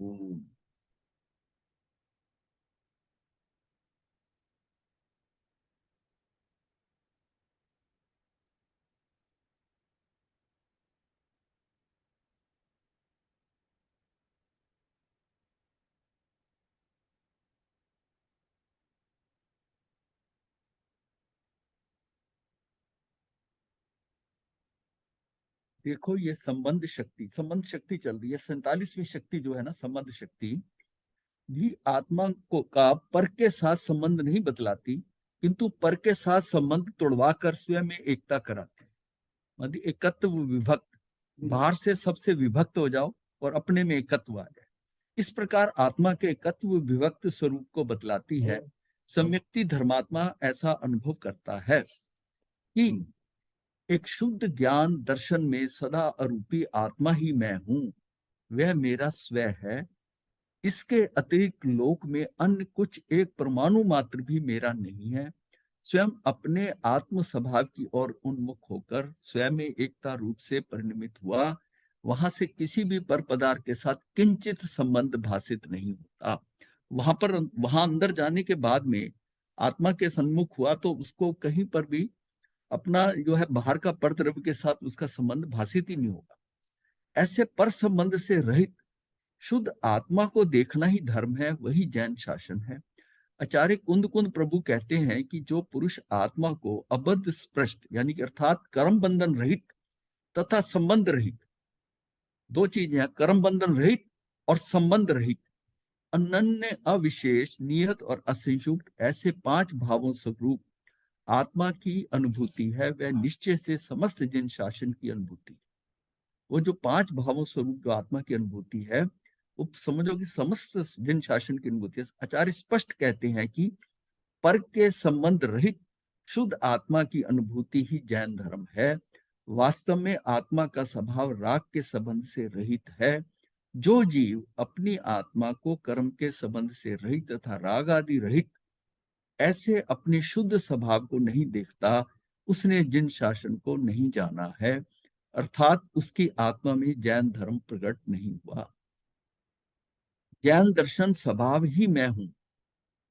हम्म। देखो, ये संबंध शक्ति चल रही है, 47वीं शक्ति जो है ना, संबंध शक्ति भी आत्मा को का पर के साथ संबंध नहीं बतलाती, किंतु पर के साथ संबंध तोड़वा कर स्वयं में एकता कराती है। मतलब एकत्व विभक्त, बाहर से सबसे विभक्त हो जाओ और अपने में एकत्व आ जाए। इस प्रकार आत्मा के एकत्व विभक्त स्वरूप को बतलाती है। सम्यक्ति धर्मात्मा ऐसा अनुभव करता है कि एक शुद्ध ज्ञान दर्शन में सदा अरूपी आत्मा ही मैं हूं, वह मेरा स्वयं है। इसके अतिरिक्त लोक में अन्य कुछ एक परमाणु मात्र भी मेरा नहीं है। स्वयं अपने आत्म स्वभाव की ओर उन्मुख होकर स्वयं में एकता रूप से परिणमित हुआ, वहां से किसी भी पर पदार्थ के साथ किंचित संबंध भाषित नहीं होता। वहां अंदर जाने के बाद में आत्मा के सन्मुख हुआ तो उसको कहीं पर भी अपना जो है बाहर का परद्रव्य के साथ उसका संबंध भाषित ही नहीं होगा। ऐसे पर संबंध से रहित शुद्ध आत्मा को देखना ही धर्म है, वही जैन शासन है। आचार्य कुंद कुंद प्रभु कहते हैं कि जो पुरुष आत्मा को अबद्ध स्पृष्ट यानी कि अर्थात कर्म बंधन रहित तथा संबंध रहित, दो चीजें हैं, कर्म बंधन रहित और संबंध रहित, अनन्य अविशेष नियत और असंयुक्त ऐसे 5 भावों स्वरूप आत्मा की अनुभूति है, वह निश्चय से समस्त जिन शासन की अनुभूति। वो जो 5 भावों स्वरूप जो आत्मा की अनुभूति है, वो समझो कि समस्त जिन शासन की अनुभूति है। आचार्य स्पष्ट कहते हैं कि पर के संबंध रहित शुद्ध आत्मा की अनुभूति ही जैन धर्म है। वास्तव में आत्मा का स्वभाव राग के संबंध से रहित है। जो जीव अपनी आत्मा को कर्म के संबंध से रहित तथा राग आदि रहित ऐसे अपने शुद्ध स्वभाव को नहीं देखता, उसने जिन शासन को नहीं जाना है, अर्थात उसकी आत्मा में जैन धर्म प्रकट नहीं हुआ। जैन दर्शन स्वभाव ही मैं हूं,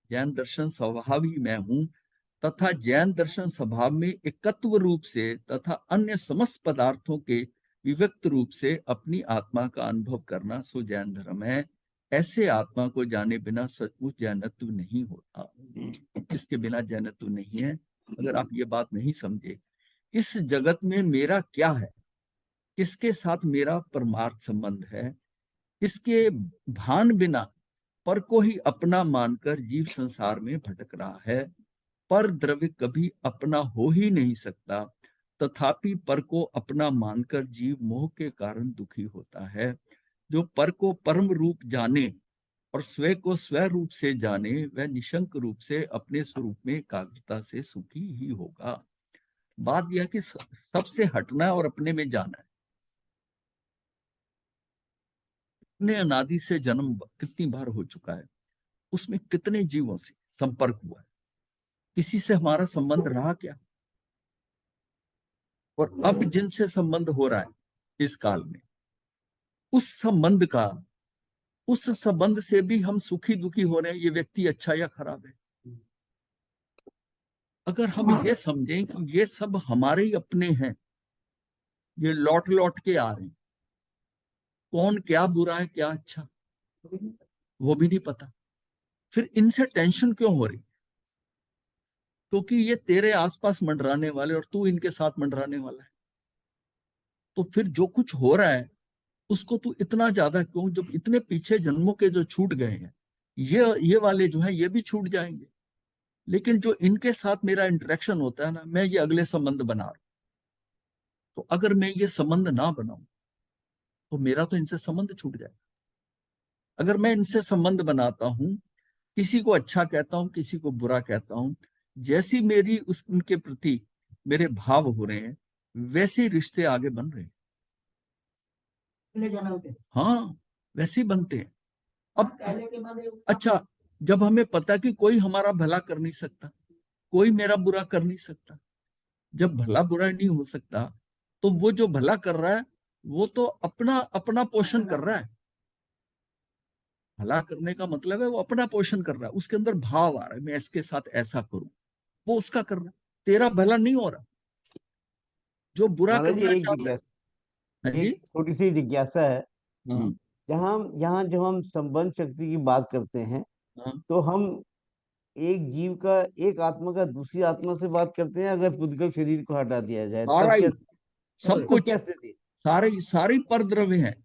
जैन दर्शन स्वभाव ही मैं हूं तथा जैन दर्शन स्वभाव में एकत्व रूप से तथा अन्य समस्त पदार्थों के विविक्त रूप से अपनी आत्मा का अनुभव करना सो जैन धर्म है। ऐसे आत्मा को जाने बिना सचमुच जैनत्व नहीं होता। इसके बिना जैनत्व नहीं है। अगर आप ये बात नहीं समझे, इस जगत में मेरा क्या है, किसके साथ मेरा परमार्थ संबंध है, इसके भान बिना पर को ही अपना मानकर जीव संसार में भटक रहा है। पर द्रव्य कभी अपना हो ही नहीं सकता, तथापि पर को अपना मानकर जीव मोह के कारण दुखी होता है। जो पर को परम रूप जाने और स्वयं को स्वयं रूप से जाने, वह निशंक रूप से अपने स्वरूप में एकाग्रता से सुखी ही होगा। बात यह कि सबसे हटना है और अपने में जाना है। अपने अनादि से जन्म कितनी बार हो चुका है, उसमें कितने जीवों से संपर्क हुआ है, किसी से हमारा संबंध रहा क्या, और अब जिनसे संबंध हो रहा है इस काल में, उस संबंध का, उस संबंध से भी हम सुखी दुखी हो रहे हैं, ये व्यक्ति अच्छा या खराब है। अगर हम ये समझें कि ये सब हमारे ही अपने हैं, ये लौट लौट के आ रहे हैं, कौन क्या बुरा है क्या अच्छा वो भी नहीं पता, फिर इनसे टेंशन क्यों हो रही? क्योंकि ये तेरे आसपास मंडराने वाले और तू इनके साथ मंडराने वाला है। तो फिर जो कुछ हो रहा है उसको तू इतना ज्यादा क्यों, जब इतने पीछे जन्मों के जो छूट गए हैं, ये वाले जो है ये भी छूट जाएंगे। लेकिन जो इनके साथ मेरा इंटरेक्शन होता है ना, मैं ये अगले संबंध बना रहा हूं, तो अगर मैं ये संबंध ना बनाऊं तो मेरा तो इनसे संबंध छूट जाएगा। अगर मैं इनसे संबंध बनाता हूं, किसी को अच्छा कहता हूं, किसी को बुरा कहता हूं, जैसी मेरी उस उनके प्रति मेरे भाव हो रहे हैं, वैसे रिश्ते आगे बन रहे हैं। हाँ, वैसे ही बनते हैं। अब अच्छा, जब हमें पता कि कोई हमारा भला कर नहीं सकता, कोई मेरा बुरा कर नहीं सकता, जब भला बुरा नहीं हो सकता, तो वो जो भला कर रहा है वो तो अपना अपना पोषण कर रहा है। भला करने का मतलब है वो अपना पोषण कर रहा है, उसके अंदर भाव आ रहा है मैं इसके साथ ऐसा करूं, वो उसका कर रहा है, तेरा भला नहीं हो रहा। जो बुरा महाराज जी करना एक चाहता है। जिज्ञासा, हाँ जी। एक छोटी सी जिज्ञासा है। हम्म। जहाँ यहाँ जब हम संबंध शक्ति की बात करते हैं, हाँ। तो हम एक जीव का, एक आत्मा का दूसरी आत्मा से बात करते हैं, अगर पुद्गल शरीर को हटा दिया जाए सारा तब ही क्या, सब तब कुछ, क्या स्थिति? सारे सारी पर द्रव्य है,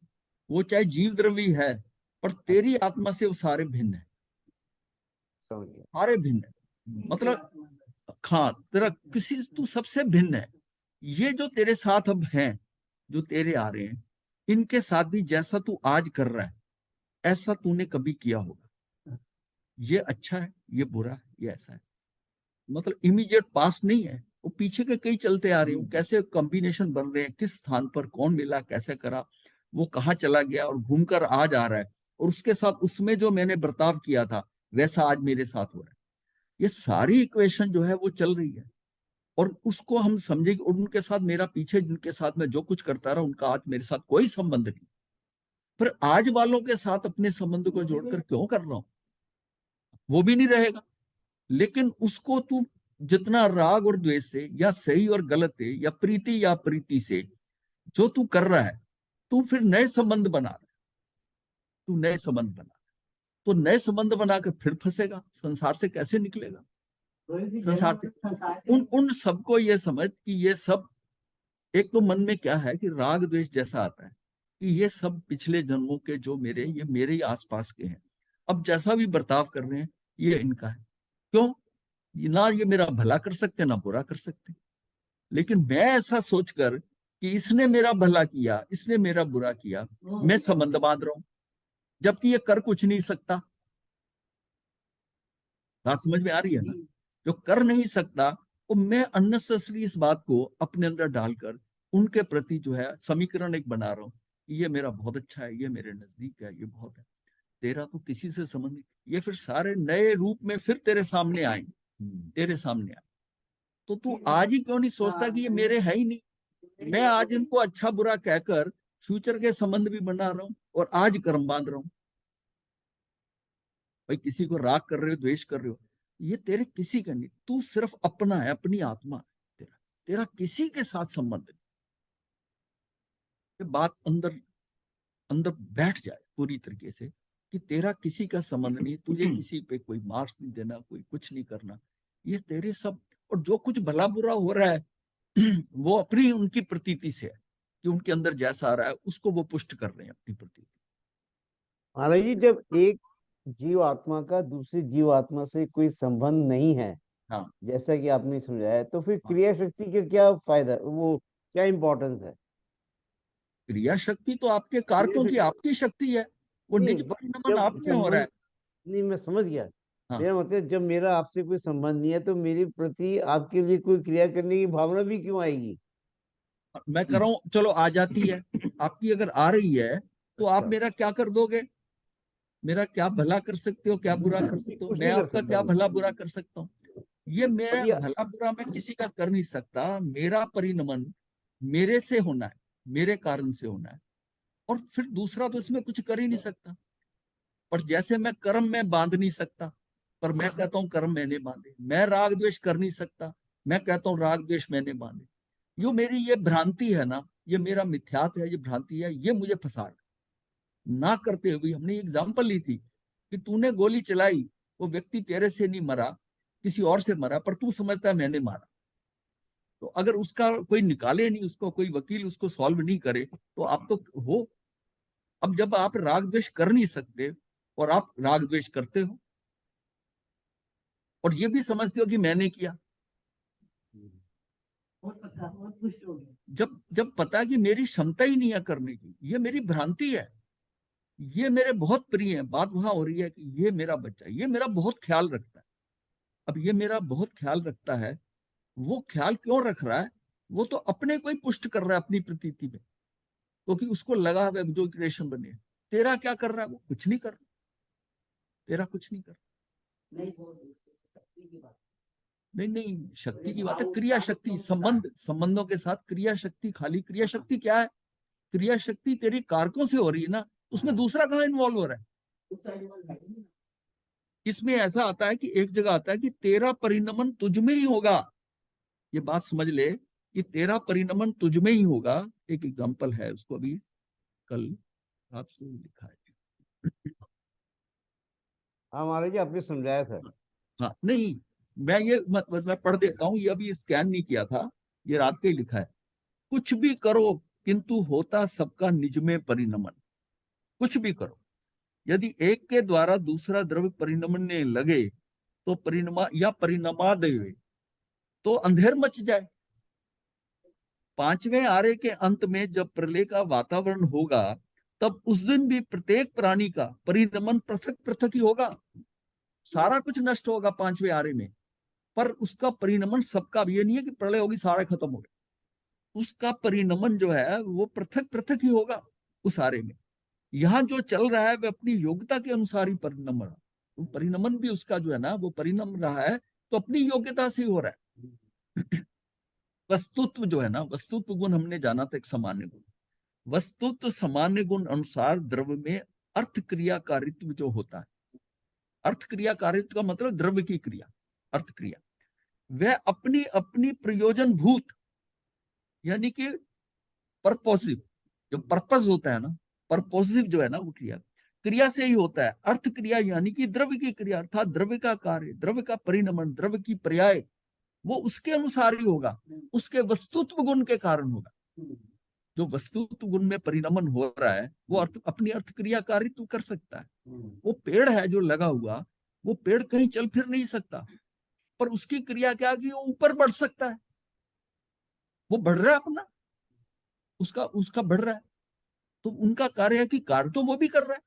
वो चाहे जीव द्रव्य है, पर तेरी अच्छा, आत्मा से वो सारे भिन्न है, समझ गया। सारे भिन्न है। मतलब हाँ, तेरा किसी तू सबसे भिन्न है। ये जो तेरे साथ अब हैं, जो तेरे आ रहे हैं, इनके साथ भी जैसा तू आज कर रहा है ऐसा तूने कभी किया होगा। ये अच्छा है, ये बुरा है, ये ऐसा है, मतलब इमीडिएट पास नहीं है, वो पीछे के कई चलते आ रही हूँ, कैसे कॉम्बिनेशन बन रहे हैं, किस स्थान पर कौन मिला, कैसे करा, वो कहाँ चला गया और घूमकर आज आ रहा है, और उसके साथ उसमें जो मैंने बर्ताव किया था वैसा आज मेरे साथ हो रहा है। ये सारी इक्वेशन जो है वो चल रही है, और उसको हम समझे कि उनके साथ मेरा पीछे जिनके साथ मैं जो कुछ करता रहा उनका आज मेरे साथ कोई संबंध नहीं, पर आज वालों के साथ अपने संबंध को जोड़कर क्यों कर रहा हूं, वो भी नहीं रहेगा। लेकिन उसको तू जितना राग और द्वेष से, या सही और गलत है, या प्रीति या प्रीति से जो तू कर रहा है, तू फिर नए संबंध बना रहा है, तू नए संबंध बना, तो नए संबंध बनाकर फिर फंसेगा, संसार से कैसे निकलेगा। संसार से उन उन सबको ये समझ कि ये सब, एक तो मन में क्या है कि राग द्वेष जैसा आता है कि ये सब पिछले जन्मों के जो मेरे, ये मेरे ही आसपास के हैं, अब जैसा भी बर्ताव कर रहे हैं ये इनका है। क्यों? ना ये मेरा भला कर सकते ना बुरा कर सकते, लेकिन मैं ऐसा सोचकर कि इसने मेरा भला किया, इसने मेरा बुरा किया, मैं संबंध बांध रहा हूं, जबकि ये कर कुछ नहीं सकता। बात समझ में आ रही है ना? जो कर नहीं सकता, तो मैं अननेसेसरी इस बात को अपने अंदर डालकर उनके प्रति जो है समीकरण एक बना रहा हूँ, ये मेरा बहुत अच्छा है, ये मेरे नजदीक है, ये बहुत है, तेरा तो किसी से संबंध नहीं। ये फिर सारे नए रूप में फिर तेरे सामने आएंगे, तेरे सामने आए, तो तू आज ही क्यों नहीं सोचता कि ये मेरे है ही नहीं। मैं आज इनको अच्छा बुरा कहकर फ्यूचर के संबंध भी बना रहा हूँ और आज कर्म बांध रहा हूँ। भाई किसी को राग कर रहे हो, द्वेष कर रहे हो, ये तेरे किसी का नहीं, तू सिर्फ अपना है, अपनी आत्मा है, तेरा तेरा किसी के साथ संबंध नहीं। ये बात अंदर अंदर बैठ जाए पूरी तरीके से कि तेरा किसी का संबंध नहीं, तुझे किसी पे कोई मार्क्स नहीं देना, कोई कुछ नहीं करना, ये तेरे सब, और जो कुछ भला बुरा हो रहा है वो अपनी उनकी प्रतीति से है, कि उनके अंदर जैसा आ रहा है उसको वो पुष्ट कर रहे हैं अपनी प्रतीति। महाराज जी जब एक जीव आत्मा का दूसरी जीव आत्मा से कोई संबंध नहीं है, हाँ। जैसा कि आपने समझाया, तो फिर हाँ, क्रिया शक्ति का क्या फायदा, वो क्या इंपॉर्टेंस है? क्रिया शक्ति तो आपके क्रिया कारकों की शक्ति, आपकी शक्ति है, वो नहीं, निज परिणमन जब आप में हो रहा है। संबंध, नहीं मैं समझ गया। हाँ, मेरा मतलब जब मेरा आपसे कोई संबंध नहीं है, तो मेरी प्रति आपके लिए कोई क्रिया करने की भावना भी क्यों आएगी? मैं कर रहा हूं, चलो आ जाती है, आपकी अगर आ रही है तो आप अच्छा, मेरा क्या कर दोगे, मेरा क्या भला कर सकते हो, क्या बुरा कर सकते हो, कुछ मैं नहीं कर आपका सकता क्या मैं। भला बुरा कर सकता हूँ। ये और मेरा ये, भला बुरा मैं किसी का कर नहीं सकता, मेरा परिणमन मेरे से होना है, मेरे कारण से होना है, और फिर दूसरा तो इसमें कुछ कर ही नहीं सकता। पर जैसे मैं कर्म में बांध नहीं सकता, पर मैं कहता हूं कर्म मैंने बांधे, मैं राग द्वेष कर नहीं सकता, मैं कहता हूं राग द्वेष मैंने बांधे। यो मेरी ये भ्रांति है ना, ये मेरा मिथ्यात्व है, ये भ्रांति है, ये मुझे फंसा रहा है। ना करते हुए हमने एग्जाम्पल ली थी कि तूने गोली चलाई, वो व्यक्ति तेरे से नहीं मरा, किसी और से मरा, पर तू समझता है मैंने मारा। तो अगर उसका कोई निकाले नहीं, उसको कोई वकील उसको सॉल्व नहीं करे, तो आप तो हो। अब जब आप राग द्वेष कर नहीं सकते और आप राग द्वेष करते हो और ये भी समझते हो कि मैंने किया, जब जब पता है कि मेरी क्षमता ही नहीं है करने की, ये मेरी भ्रांति है, ये मेरे बहुत प्रिय है, बात वहां हो रही है कि ये मेरा बच्चा, ये मेरा बहुत ख्याल रखता है। अब ये मेरा बहुत ख्याल रखता है, वो ख्याल क्यों रख रहा है, वो तो अपने को ही पुष्ट कर रहा है अपनी प्रतीति में, क्योंकि उसको लगा हुआ जो क्रिएशन बने। तेरा क्या कर रहा है, वो कुछ नहीं कर रहा, तेरा कुछ नहीं कर रहा। नहीं नहीं, शक्ति की बात है, क्रिया शक्ति, संबंध, संबंधों के साथ क्रिया शक्ति, खाली क्रिया शक्ति क्या है, क्रिया शक्ति तेरी कारकों से हो रही है ना, उसमें दूसरा कहाँ इन्वॉल्व हो रहा है? इसमें ऐसा आता है कि एक जगह आता है कि तेरा परिणमन तुझ में ही होगा। ये बात समझ ले कि तेरा परिणमन तुझ में ही होगा। एक एग्जांपल है, उसको अभी कल आपसे लिखा है। हाँ महाराज जी, आपने समझाया था। हाँ नहीं, मैं ये मैं पढ़ देता हूँ, ये अभी स्कैन नहीं किया था, ये रात के ही लिखा है। कुछ भी करो किंतु होता सबका निज में परिणमन। कुछ भी करो, यदि एक के द्वारा दूसरा द्रव्य परिणमने लगे तो परिणमा या परिणमा देवे तो अंधेर मच जाए। पांचवें आरे के अंत में जब प्रलय का वातावरण होगा, तब उस दिन भी प्रत्येक प्राणी का परिणमन पृथक पृथक ही होगा। सारा कुछ नष्ट होगा पांचवें आरे में, पर उसका परिणमन सबका, ये नहीं है कि प्रलय होगी सारा खत्म हो गया। उसका परिणमन जो है वो पृथक पृथक ही होगा उस आरे में। यहाँ जो चल रहा है वह अपनी योग्यता के अनुसार ही परिणम रहा। तो परिणमन भी उसका जो है ना वो परिणम रहा है, तो अपनी योग्यता से ही हो रहा है। वस्तुत्व जो है ना, वस्तुत्व गुण हमने जाना था एक सामान्य गुण। वस्तुत्व सामान्य गुण अनुसार द्रव्य में अर्थ क्रियाकारित्व जो होता है, अर्थ क्रियाकारित्व का मतलब द्रव्य की क्रिया, अर्थ क्रिया, वह अपनी अपनी प्रयोजन भूत, यानी कि परपोसिव, जो पर्पस होता है ना, परपोसिव जो है ना वो क्रिया, क्रिया से ही होता है। अर्थ क्रिया यानी कि द्रव्य की क्रिया, अर्थात द्रव्य का कार्य, द्रव्य का परिणमन, द्रव्य की पर्याय, वो उसके अनुसार ही होगा, उसके वस्तुत्व गुण के कारण होगा। जो वस्तुत्व गुण में परिणमन हो रहा है वो अर्थ अपनी अर्थ क्रियाकारित्व कर सकता है। वो पेड़ है जो लगा हुआ, वो पेड़ कहीं चल फिर नहीं सकता, पर उसकी क्रिया क्या कि वो ऊपर बढ़ सकता है, वो बढ़ रहा है अपना, उसका उसका बढ़ रहा है। तो उनका कार्य है कि कार्य तो वो भी कर रहा है,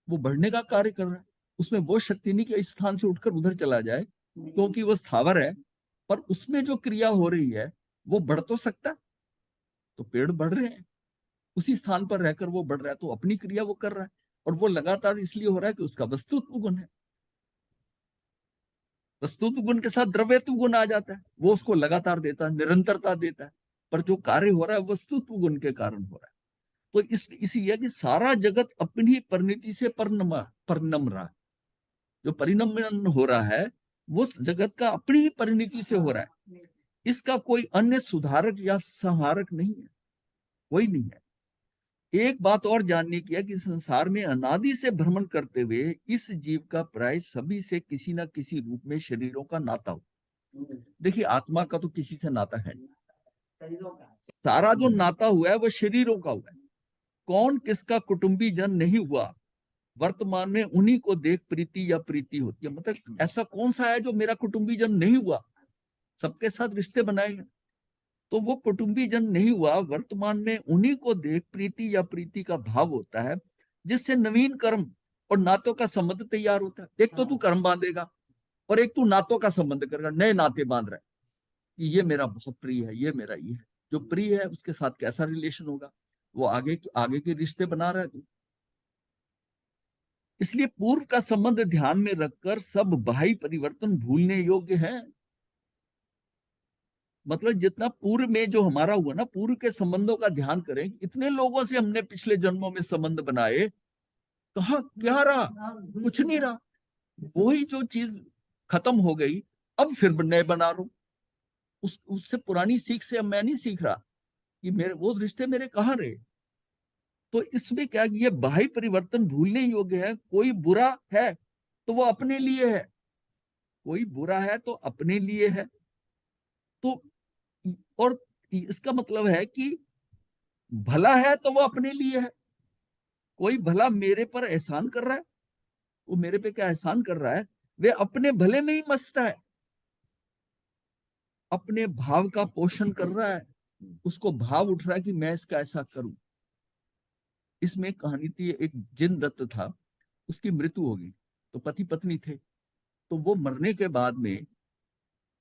वो बढ़ने का कार्य कर रहा है। उसमें वो शक्ति नहीं कि इस स्थान से उठकर उधर चला जाए, क्योंकि वो स्थावर है, पर उसमें जो क्रिया हो रही है वो बढ़ तो सकता है। तो पेड़ बढ़ रहे हैं, उसी स्थान पर रहकर वो बढ़ रहा है, तो अपनी क्रिया वो कर रहा है, और वो लगातार इसलिए हो रहा है कि उसका वस्तुत्व गुण है। वस्तुत्व गुण के साथ द्रव्यत्व गुण आ जाता है, वो उसको लगातार देता है, निरंतरता देता है। पर जो कार्य हो रहा है वस्तुत्व गुण के कारण हो रहा है। तो इसीलिए कि सारा जगत अपनी परिणति से परिणम रहा है। जो परिणमन हो रहा है वो जगत का अपनी ही परिणति से हो रहा है। इसका कोई अन्य सुधारक या संहारक नहीं है, कोई नहीं है। एक बात और जानने की है कि संसार में अनादि से भ्रमण करते हुए इस जीव का प्राय सभी से किसी न किसी रूप में शरीरों का नाता हो। देखिए, आत्मा का तो किसी से नाता है नहीं, सारा जो नाता हुआ है वो शरीरों का हुआ है। कौन किसका कुटुंबी जन नहीं हुआ, वर्तमान में उन्हीं को देख प्रीति या प्रीति होती है। मतलब ऐसा कौन सा है जो मेरा कुटुंबी जन नहीं हुआ, सबके साथ रिश्ते बनाए हैं, तो वो कुटुंबी जन नहीं हुआ, वर्तमान में उन्हीं को देख प्रीति या प्रीति का भाव होता है, जिससे नवीन कर्म और नातों का संबंध तैयार होता है। एक तो तू कर्म बांधेगा और एक तू नातों का संबंध करेगा, नए नाते बांध रहा है कि ये मेरा बहुत प्रिय है, ये मेरा ये है। जो प्रिय है उसके साथ कैसा रिलेशन होगा, वो आगे के रिश्ते बना रहा है तू। इसलिए पूर्व का संबंध ध्यान में रखकर सब बाह्य परिवर्तन भूलने योग्य है। मतलब जितना पूर्व में जो हमारा हुआ ना, पूर्व के संबंधों का ध्यान करें। इतने लोगों से हमने पिछले जन्मों में संबंध बनाए, कहा क्या रहा, कुछ नहीं रहा। वही जो चीज खत्म हो गई, अब फिर नए बना रहा हूं। उससे पुरानी सीख से अब मैं नहीं सीख रहा कि मेरे वो रिश्ते मेरे कहाँ रहे। तो इसमें क्या, ये बाह्य परिवर्तन भूलने योग्य है। कोई बुरा है तो वो अपने लिए है, कोई बुरा है तो अपने लिए है। तो और इसका मतलब है कि भला है तो वो अपने लिए है। कोई भला मेरे पर एहसान कर रहा है, वो मेरे पे क्या एहसान कर रहा है, वे अपने भले में ही मस्त है, अपने भाव का पोषण कर रहा है। उसको भाव उठ रहा है कि मैं इसका ऐसा करूं। इसमें कहानी थी, एक जिन दत्त था, उसकी मृत्यु होगी, तो पति पत्नी थे, तो वो मरने के बाद में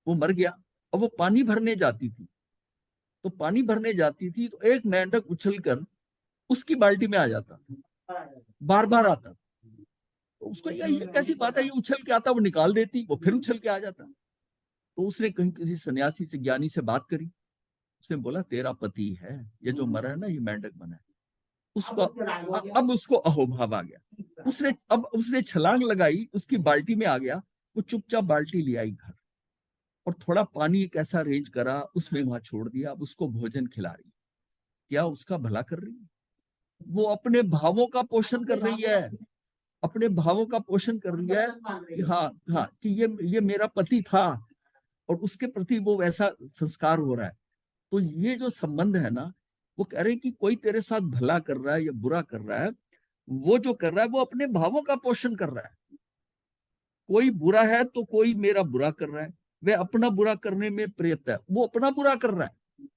वो मर गया, और वो पानी भरने जाती थी। तो पानी भरने जाती थी तो एक मेंढक उछलकर उसकी बाल्टी में आ जाता, बार बार आता। तो उसको ये कैसी बात है, ये उछल के आता, वो निकाल देती, वो फिर उछल के आ जाता। तो उसने कहीं किसी सन्यासी से, ज्ञानी से बात करी, उसने बोला तेरा पति है, ये जो मरा है ना, ये मेंढक बना है। उसको अब उसको अहोभाव आ गया। उसने छलांग लगाई, उसकी बाल्टी में आ गया। वो चुपचाप बाल्टी ले आई घर, और थोड़ा पानी एक ऐसा अरेंज करा, उसमें वहां छोड़ दिया। अब उसको भोजन खिला रही। क्या उसका भला कर रही है? वो अपने भावों का पोषण कर रही है, अपने भावों का पोषण कर रही है कि हाँ हाँ, कि ये मेरा पति था, और उसके प्रति वो वैसा संस्कार हो रहा है। तो ये जो संबंध है ना, वो कह रहे कि कोई तेरे साथ भला कर रहा है या बुरा कर रहा है, वो जो कर रहा है वो अपने भावों का पोषण कर रहा है। कोई बुरा है तो कोई मेरा बुरा कर रहा है, वह अपना बुरा करने में प्रयत्न है। वो अपना बुरा कर रहा है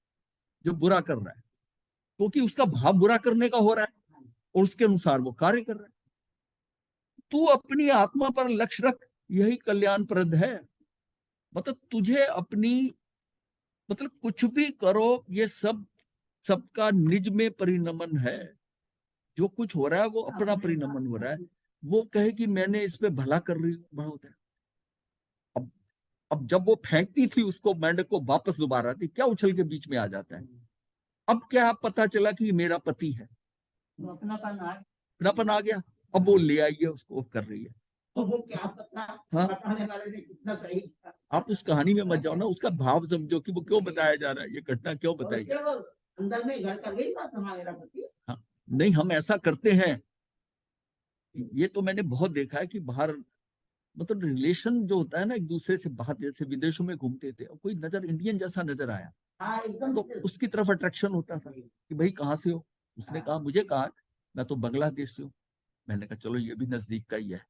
जो बुरा कर रहा है, क्योंकि उसका भाव बुरा करने का हो रहा है, और उसके अनुसार वो कार्य कर रहा है। तू अपनी आत्मा पर लक्ष्य रख, यही कल्याणप्रद है। मतलब तुझे अपनी, मतलब कुछ भी करो, ये सब सबका निज में परिणमन है। जो कुछ हो रहा है वो अपना परिणमन हो रहा है। वो कहे कि मैंने इस पे भला कर रही हूँ, बड़ा होता है। अब अब जब वो फेंकती थी उसको, मेंढक को वापस दोबारा थी, क्या उछल के बीच में आ जाता है। अब क्या पता चला कि ये मेरा पति है, अपनापन आ गया। अब वो ले आई है, उसको कर रही है। तो वो क्या पता, हाँ, बताने वाले ने कितना सही। आप उस कहानी में मत जाओ ना, उसका भाव समझो कि वो क्यों बताया जा रहा है, ये घटना क्यों बताई जा रही है। अंदर में घर कर गई बात, हमारा पति। हाँ, नहीं, हम ऐसा करते हैं। ये तो मैंने बहुत देखा है कि बाहर, मतलब रिलेशन जो होता है ना एक दूसरे से, बाहर जैसे विदेशों में घूमते थे, और कोई नजर इंडियन जैसा नजर आया, तो उसकी तरफ अट्रैक्शन होता था कि भाई कहाँ से हो। उसने कहा, मुझे कहा मैं तो बांग्लादेश से हूँ। मैंने कहा चलो ये भी नजदीक का ही है,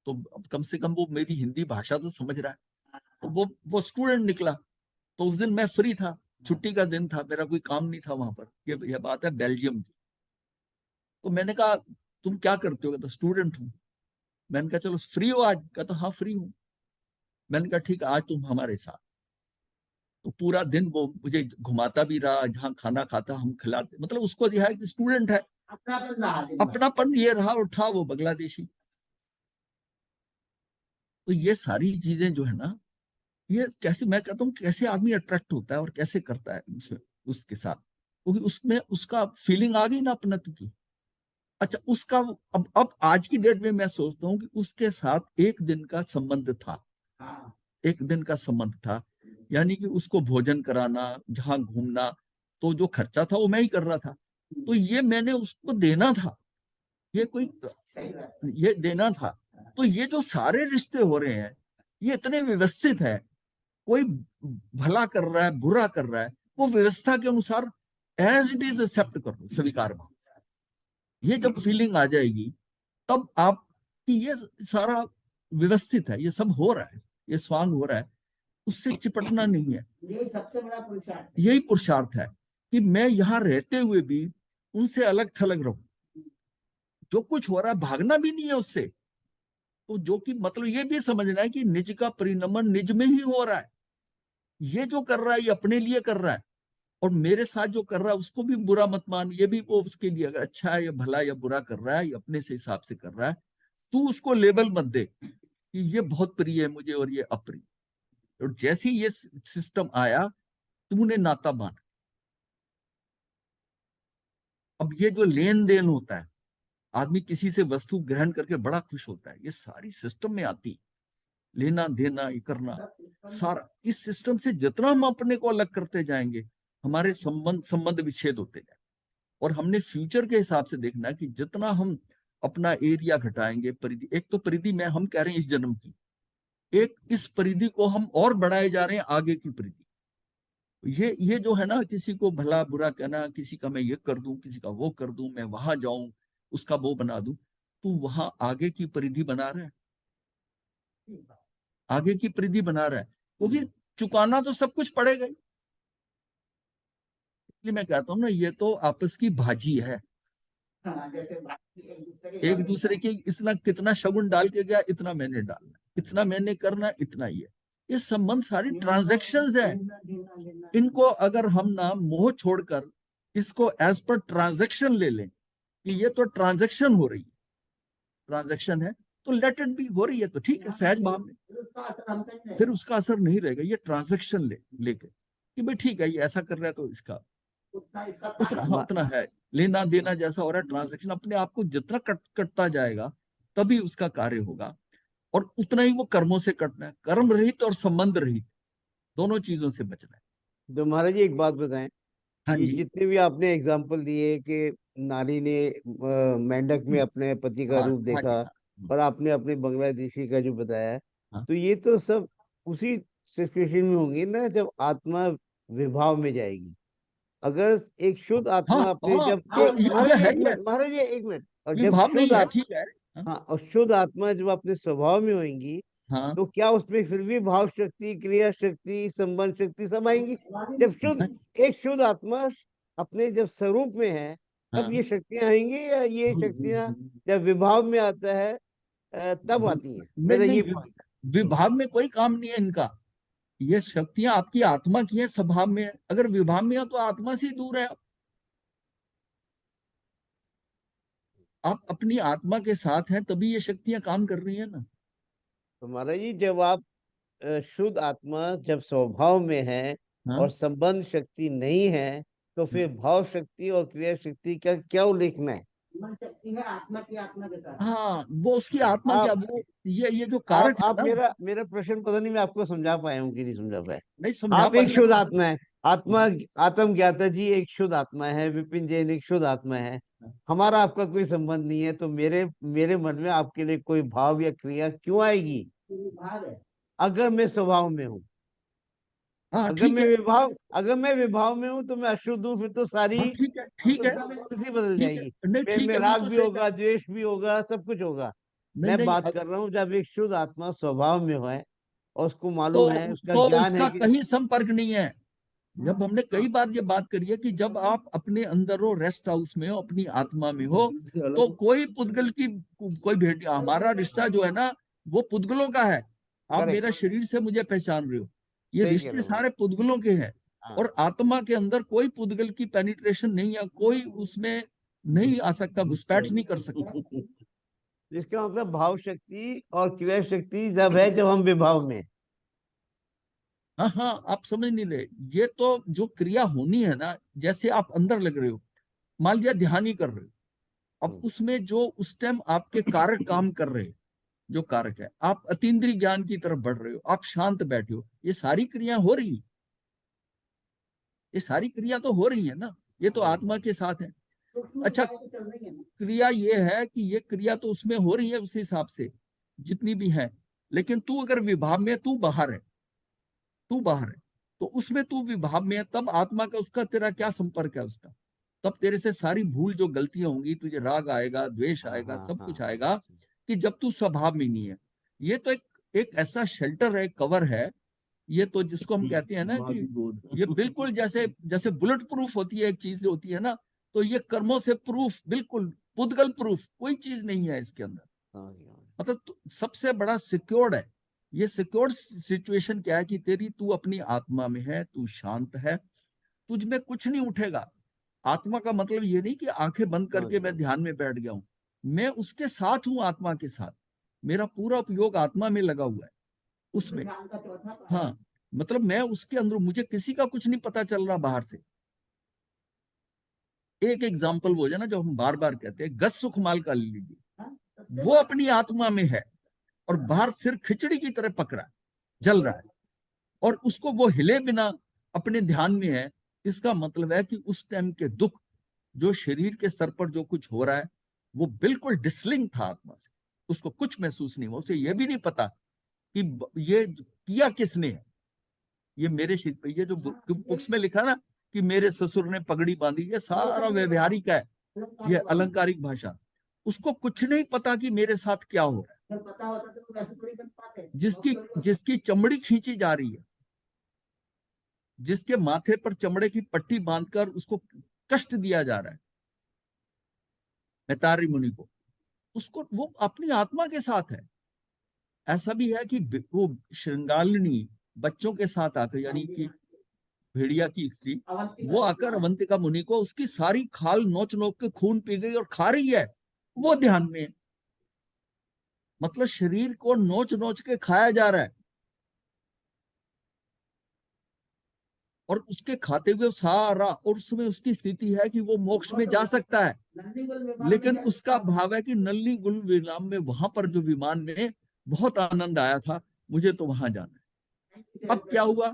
तो अब कम से कम वो मेरी हिंदी भाषा तो समझ रहा है। तो वो स्टूडेंट निकला। तो उस दिन मैं फ्री था, छुट्टी का दिन था, मेरा कोई काम नहीं था वहां पर। ये बात है बेल्जियम की। तो मैंने कहा तुम क्या करते हो? कहता स्टूडेंट हूँ। मैंने कहा चलो फ्री हो आज? कहता हाँ फ्री हूँ। मैंने कहा ठीक, आज तुम हमारे साथ। तो पूरा दिन वो मुझे घुमाता भी रहा, जहाँ खाना खाता हम खिलाते, मतलब उसको यह है कि स्टूडेंट है, अपनापन ये रहा, और था वो बांग्लादेशी। तो ये सारी चीजें जो है ना, ये कैसे, मैं कहता हूँ कैसे आदमी अट्रैक्ट होता है और कैसे करता है उसके साथ, क्योंकि उसमें उसका फीलिंग आ गई ना अपनत्व की। अच्छा, उसका अब आज की डेट में मैं सोचता हूँ कि उसके साथ एक दिन का संबंध था, एक दिन का संबंध था। यानी कि उसको भोजन कराना, जहां घूमना, तो जो खर्चा था वो मैं ही कर रहा था। तो ये मैंने उसको देना था, ये कोई, ये देना था। तो ये जो सारे रिश्ते हो रहे हैं, ये इतने व्यवस्थित है। कोई भला कर रहा है, बुरा कर रहा है, वो व्यवस्था के अनुसार एज इट इज एक्सेप्ट करो, स्वीकार भाव। ये जब फीलिंग आ जाएगी, तब आप कि ये सारा व्यवस्थित है, ये सब हो रहा है, ये स्वांग हो रहा है, उससे चिपटना नहीं है। यही सबसे बड़ा पुरुषार्थ, यही पुरुषार्थ है कि मैं यहाँ रहते हुए भी उनसे अलग थलग रहूं। जो कुछ हो रहा है भागना भी नहीं है उससे। तो जो कि मतलब ये भी समझना है कि निज का परिणमन निज में ही हो रहा है। ये जो कर रहा है ये अपने लिए कर रहा है, और मेरे साथ जो कर रहा है उसको भी बुरा मत मान। ये भी वो उसके लिए अगर अच्छा है या भला या बुरा कर रहा है, ये अपने से हिसाब से कर रहा है। तू उसको लेबल मत दे कि ये बहुत प्रिय है मुझे और ये अप्रिय। और जैसे ही ये सिस्टम आया, तुमने नाता बांधा। अब ये जो लेन देन होता है, आदमी किसी से वस्तु ग्रहण करके बड़ा खुश होता है, ये सारी सिस्टम में आती है। लेना देना, ये करना, सारा इस सिस्टम से जितना हम अपने को अलग करते जाएंगे, हमारे संबंध संबंध विच्छेद होते जाएंगे। और हमने फ्यूचर के हिसाब से देखना है कि जितना हम अपना एरिया घटाएंगे, परिधि, एक तो परिधि में हम कह रहे हैं इस जन्म की, एक इस परिधि को हम और बढ़ाए जा रहे हैं आगे की परिधि। ये जो है ना, किसी को भला बुरा कहना, किसी का मैं ये कर दूं, किसी का वो कर दूं, मैं वहां जाऊं, उसका वो बना दूं, तो वहां आगे की परिधि बना रहा है, आगे की परिधि बना रहा है, क्योंकि चुकाना तो सब कुछ पड़ेगा ही। इसलिए मैं कहता हूँ ना, ये तो आपस की भाजी है। एक दूसरे की इतना कितना शगुन डाल के गया, इतना मैंने डालना, इतना मैंने करना, इतना ही है। ये संबंध सारी ट्रांजैक्शंस है। इनको अगर हम ना मोह छोड़कर इसको एज पर ट्रांजैक्शन ले लें कि ये तो ट्रांजैक्शन हो रही है, ट्रांजैक्शन है, तो लेट इट बी, हो रही है तो ठीक है, सहज भाव में, फिर उसका असर नहीं रहेगा। ये ट्रांजैक्शन लेके कि भाई ठीक है, ये ऐसा कर रहा है तो इसका उतना, हाँ, मा- उतना है, लेना देना जैसा हो रहा है, ट्रांजैक्शन अपने आप को जितना कटता जाएगा तभी उसका कार्य होगा। और उतना ही वो कर्मों से कटना है, कर्म रहित और संबंध रहित दोनों चीजों से बचना है। तो महाराज जी एक बात बताएं, हाँ ये जी। जितने भी आपने एग्जाम्पल दिए कि नारी ने मेंढक में अपने पति का हाँ रूप हाँ जी। देखा, हाँ और आपने अपने बांग्लादेशी का जो बताया है, हाँ तो ये तो सब उसी सिचुएशन में होंगे ना जब आत्मा विभाव में जाएगी। अगर एक शुद्ध हाँ आत्मा अपने हाँ, जब तो एक ये महाराज जी है एक ही है, मिनट, महाराज जी एक मिनट, और जब विभाव शुद्ध नहीं है, आत्मा, ठीक है। हाँ हाँ, और शुद्ध आत्मा जब अपने स्वभाव में होंगी, हाँ तो क्या उसमें फिर भी भाव शक्ति, क्रिया शक्ति, संबंध शक्ति सब आएंगी? जब शुद्ध, एक शुद्ध आत्मा अपने जब स्वरूप में है, तब हाँ। ये शक्तियां आएंगी, या ये शक्तियां जब विभाव में आता है तब आती हैं? नहीं मेरा ये नहीं, पॉइंट विभाग में कोई काम नहीं है इनका। ये शक्तियां आपकी आत्मा की हैं, स्वभाव में है। अगर विभाग में हो तो आत्मा से ही दूर है। आप अपनी आत्मा के साथ हैं तभी ये शक्तियां काम कर रही है ना। है। महाराज जी जब आप शुद्ध आत्मा जब स्वभाव में है हाँ और संबंध शक्ति नहीं है, तो फिर भाव शक्ति और क्रिया शक्ति का क्या उल्लेखना है? हाँ, वो उसकी आत्मा क्या, आप वो ये जो कारक है आप ना। मेरा मेरा प्रश्न पता नहीं मैं आपको समझा पाया हूँ कि नहीं समझा पाया। नहीं समझा आप एक पाए शुद्ध ऐसा। आत्मा है, आत्मा, आत्म ज्ञाता जी एक शुद्ध आत्मा है, विपिन जैन एक शुद्ध आत्मा है, हमारा आपका कोई संबंध नहीं है, तो मेरे मेरे मन में आपके लिए कोई भाव या क्रिया क्यों आएगी? अगर मैं स्वभाव में हूँ, हाँ ठीक है। अगर मैं विभाव में हूँ तो मैं अशुद्ध हूँ, फिर तो सारी हाँ ठीक है, ठीक है, पॉलिसी बदल ठीक है। जाएगी। नहीं मेरे ठीक में है, राग बिल्कुल भी सही कहा। होगा, द्वेष भी होगा, सब कुछ होगा। नहीं मैं नहीं, बात कर रहा हूँ जब एक शुद्ध आत्मा स्वभाव में है और उसको मालूम है, उसका तो ज्ञान है उसका कि कहीं संपर्क नहीं है। जब हमने कई बार ये बात करी है कि जब आप अपने अंदर हो, रेस्ट हाउस में हो, अपनी आत्मा में हो, तो कोई पुद्गल की कोई भेंट, हमारा रिश्ता जो है ना वो पुद्गलों का है। आप करेक्ट, मेरा शरीर से मुझे पहचान रहे हो, ये सही कह रिश्ते रहे हो। सारे पुद्गलों के हैं। हाँ। और आत्मा के अंदर कोई पुद्गल की पेनिट्रेशन नहीं है, कोई उसमें नहीं आ सकता, घुसपैठ नहीं कर सकता। जिसका मतलब भाव शक्ति और क्रिया शक्ति जब है जब हम विभाव में हैं। हाँ हाँ, आप समझ नहीं रहे। ये तो जो क्रिया होनी है ना, जैसे आप अंदर लग रहे हो, मान लिया ध्यान ही कर रहे हो, अब हम्म, उसमें जो उस टाइम आपके कारक काम कर रहे हैं, जो कारक है, आप अतीन्द्रिय ज्ञान की तरफ बढ़ रहे हो, आप शांत बैठे हो, ये सारी क्रिया हो रही है। ये सारी क्रिया तो हो रही है ना, ये तो आत्मा के साथ है। अच्छा, क्रिया ये है कि ये क्रिया तो उसमें हो रही है उस हिसाब से जितनी भी है, लेकिन तू अगर विभाव में है, तू बाहर है, तू बाहर है, तो उसमें तू विभाव में है, तब आत्मा का उसका तेरा क्या संपर्क है उसका। तब तेरे से सारी भूल जो गलतियां होंगी, तुझे राग आएगा, द्वेष हाँ आएगा, हाँ सब हाँ कुछ हाँ। आएगा, कि जब तू स्वभाव में नहीं है। ये तो एक ऐसा शेल्टर है, कवर है। ये तो जिसको हम कहते हैं ना कि ये बिल्कुल जैसे जैसे बुलेट प्रूफ होती है, एक चीज होती है ना, तो ये कर्मों से प्रूफ, बिल्कुल पुद्गल प्रूफ, कोई चीज नहीं है इसके अंदर। समझ गया। मतलब सबसे बड़ा सिक्योर्ड है। ये सिक्योर्ड सिचुएशन क्या है कि तेरी, तू अपनी आत्मा में है, तू शांत है, तुझ में कुछ नहीं उठेगा। आत्मा का मतलब ये नहीं कि आंखें बंद समझ करके गया। मैं ध्यान में बैठ गया हूं। मैं उसके साथ हूं, आत्मा के साथ। मेरा पूरा उपयोग आत्मा में लगा हुआ है, उसमें। हाँ, मतलब मैं उसके अंदर, मुझे किसी का कुछ नहीं पता चल रहा बाहर से। एक एग्जाम्पल वो है ना जो हम बार बार कहते हैं, गस सुखमाल का ले लीजिए, वो अपनी आत्मा में है और बाहर सिर खिचड़ी की तरह पक रहा है, जल रहा है, और उसको वो हिले बिना अपने ध्यान में है। इसका मतलब है कि उस टाइम के दुख, जो शरीर के स्तर पर जो कुछ हो रहा है, वो बिल्कुल डिसलिंक था आत्मा से। उसको कुछ महसूस नहीं हुआ, उसे यह भी नहीं पता कि ये किया किसने है। ये मेरे शरीर पे, ये जो बुक्स में लिखा ना कि मेरे ससुर ने पगड़ी बांधी, ये सारा व्यवहारिक है, ये अलंकारिक भाषा। उसको कुछ नहीं पता कि मेरे साथ क्या हो रहा है। जिसकी जिसकी चमड़ी खींची जा रही है, जिसके माथे पर चमड़े की पट्टी बांधकर उसको कष्ट दिया जा रहा है, मैतारी मुनि को, उसको, वो अपनी आत्मा के साथ है। ऐसा भी है कि वो श्रृंगालिनी बच्चों के साथ आकर, यानी कि भेड़िया की स्त्री, वो आकर अवंतिका मुनि को उसकी सारी खाल नोच नोच के खून पी गई और खा रही है, वो ध्यान में है। मतलब शरीर को नोच नोच के खाया जा रहा है। और उसके खाते हुए सारा, और उसमें उसकी स्थिति है कि वो मोक्ष में जा सकता है, लेकिन उसका भाव है कि नल्ली गुल विराम में वहां पर जो विमान में बहुत आनंद आया था, मुझे तो वहां जाना है। अब क्या हुआ,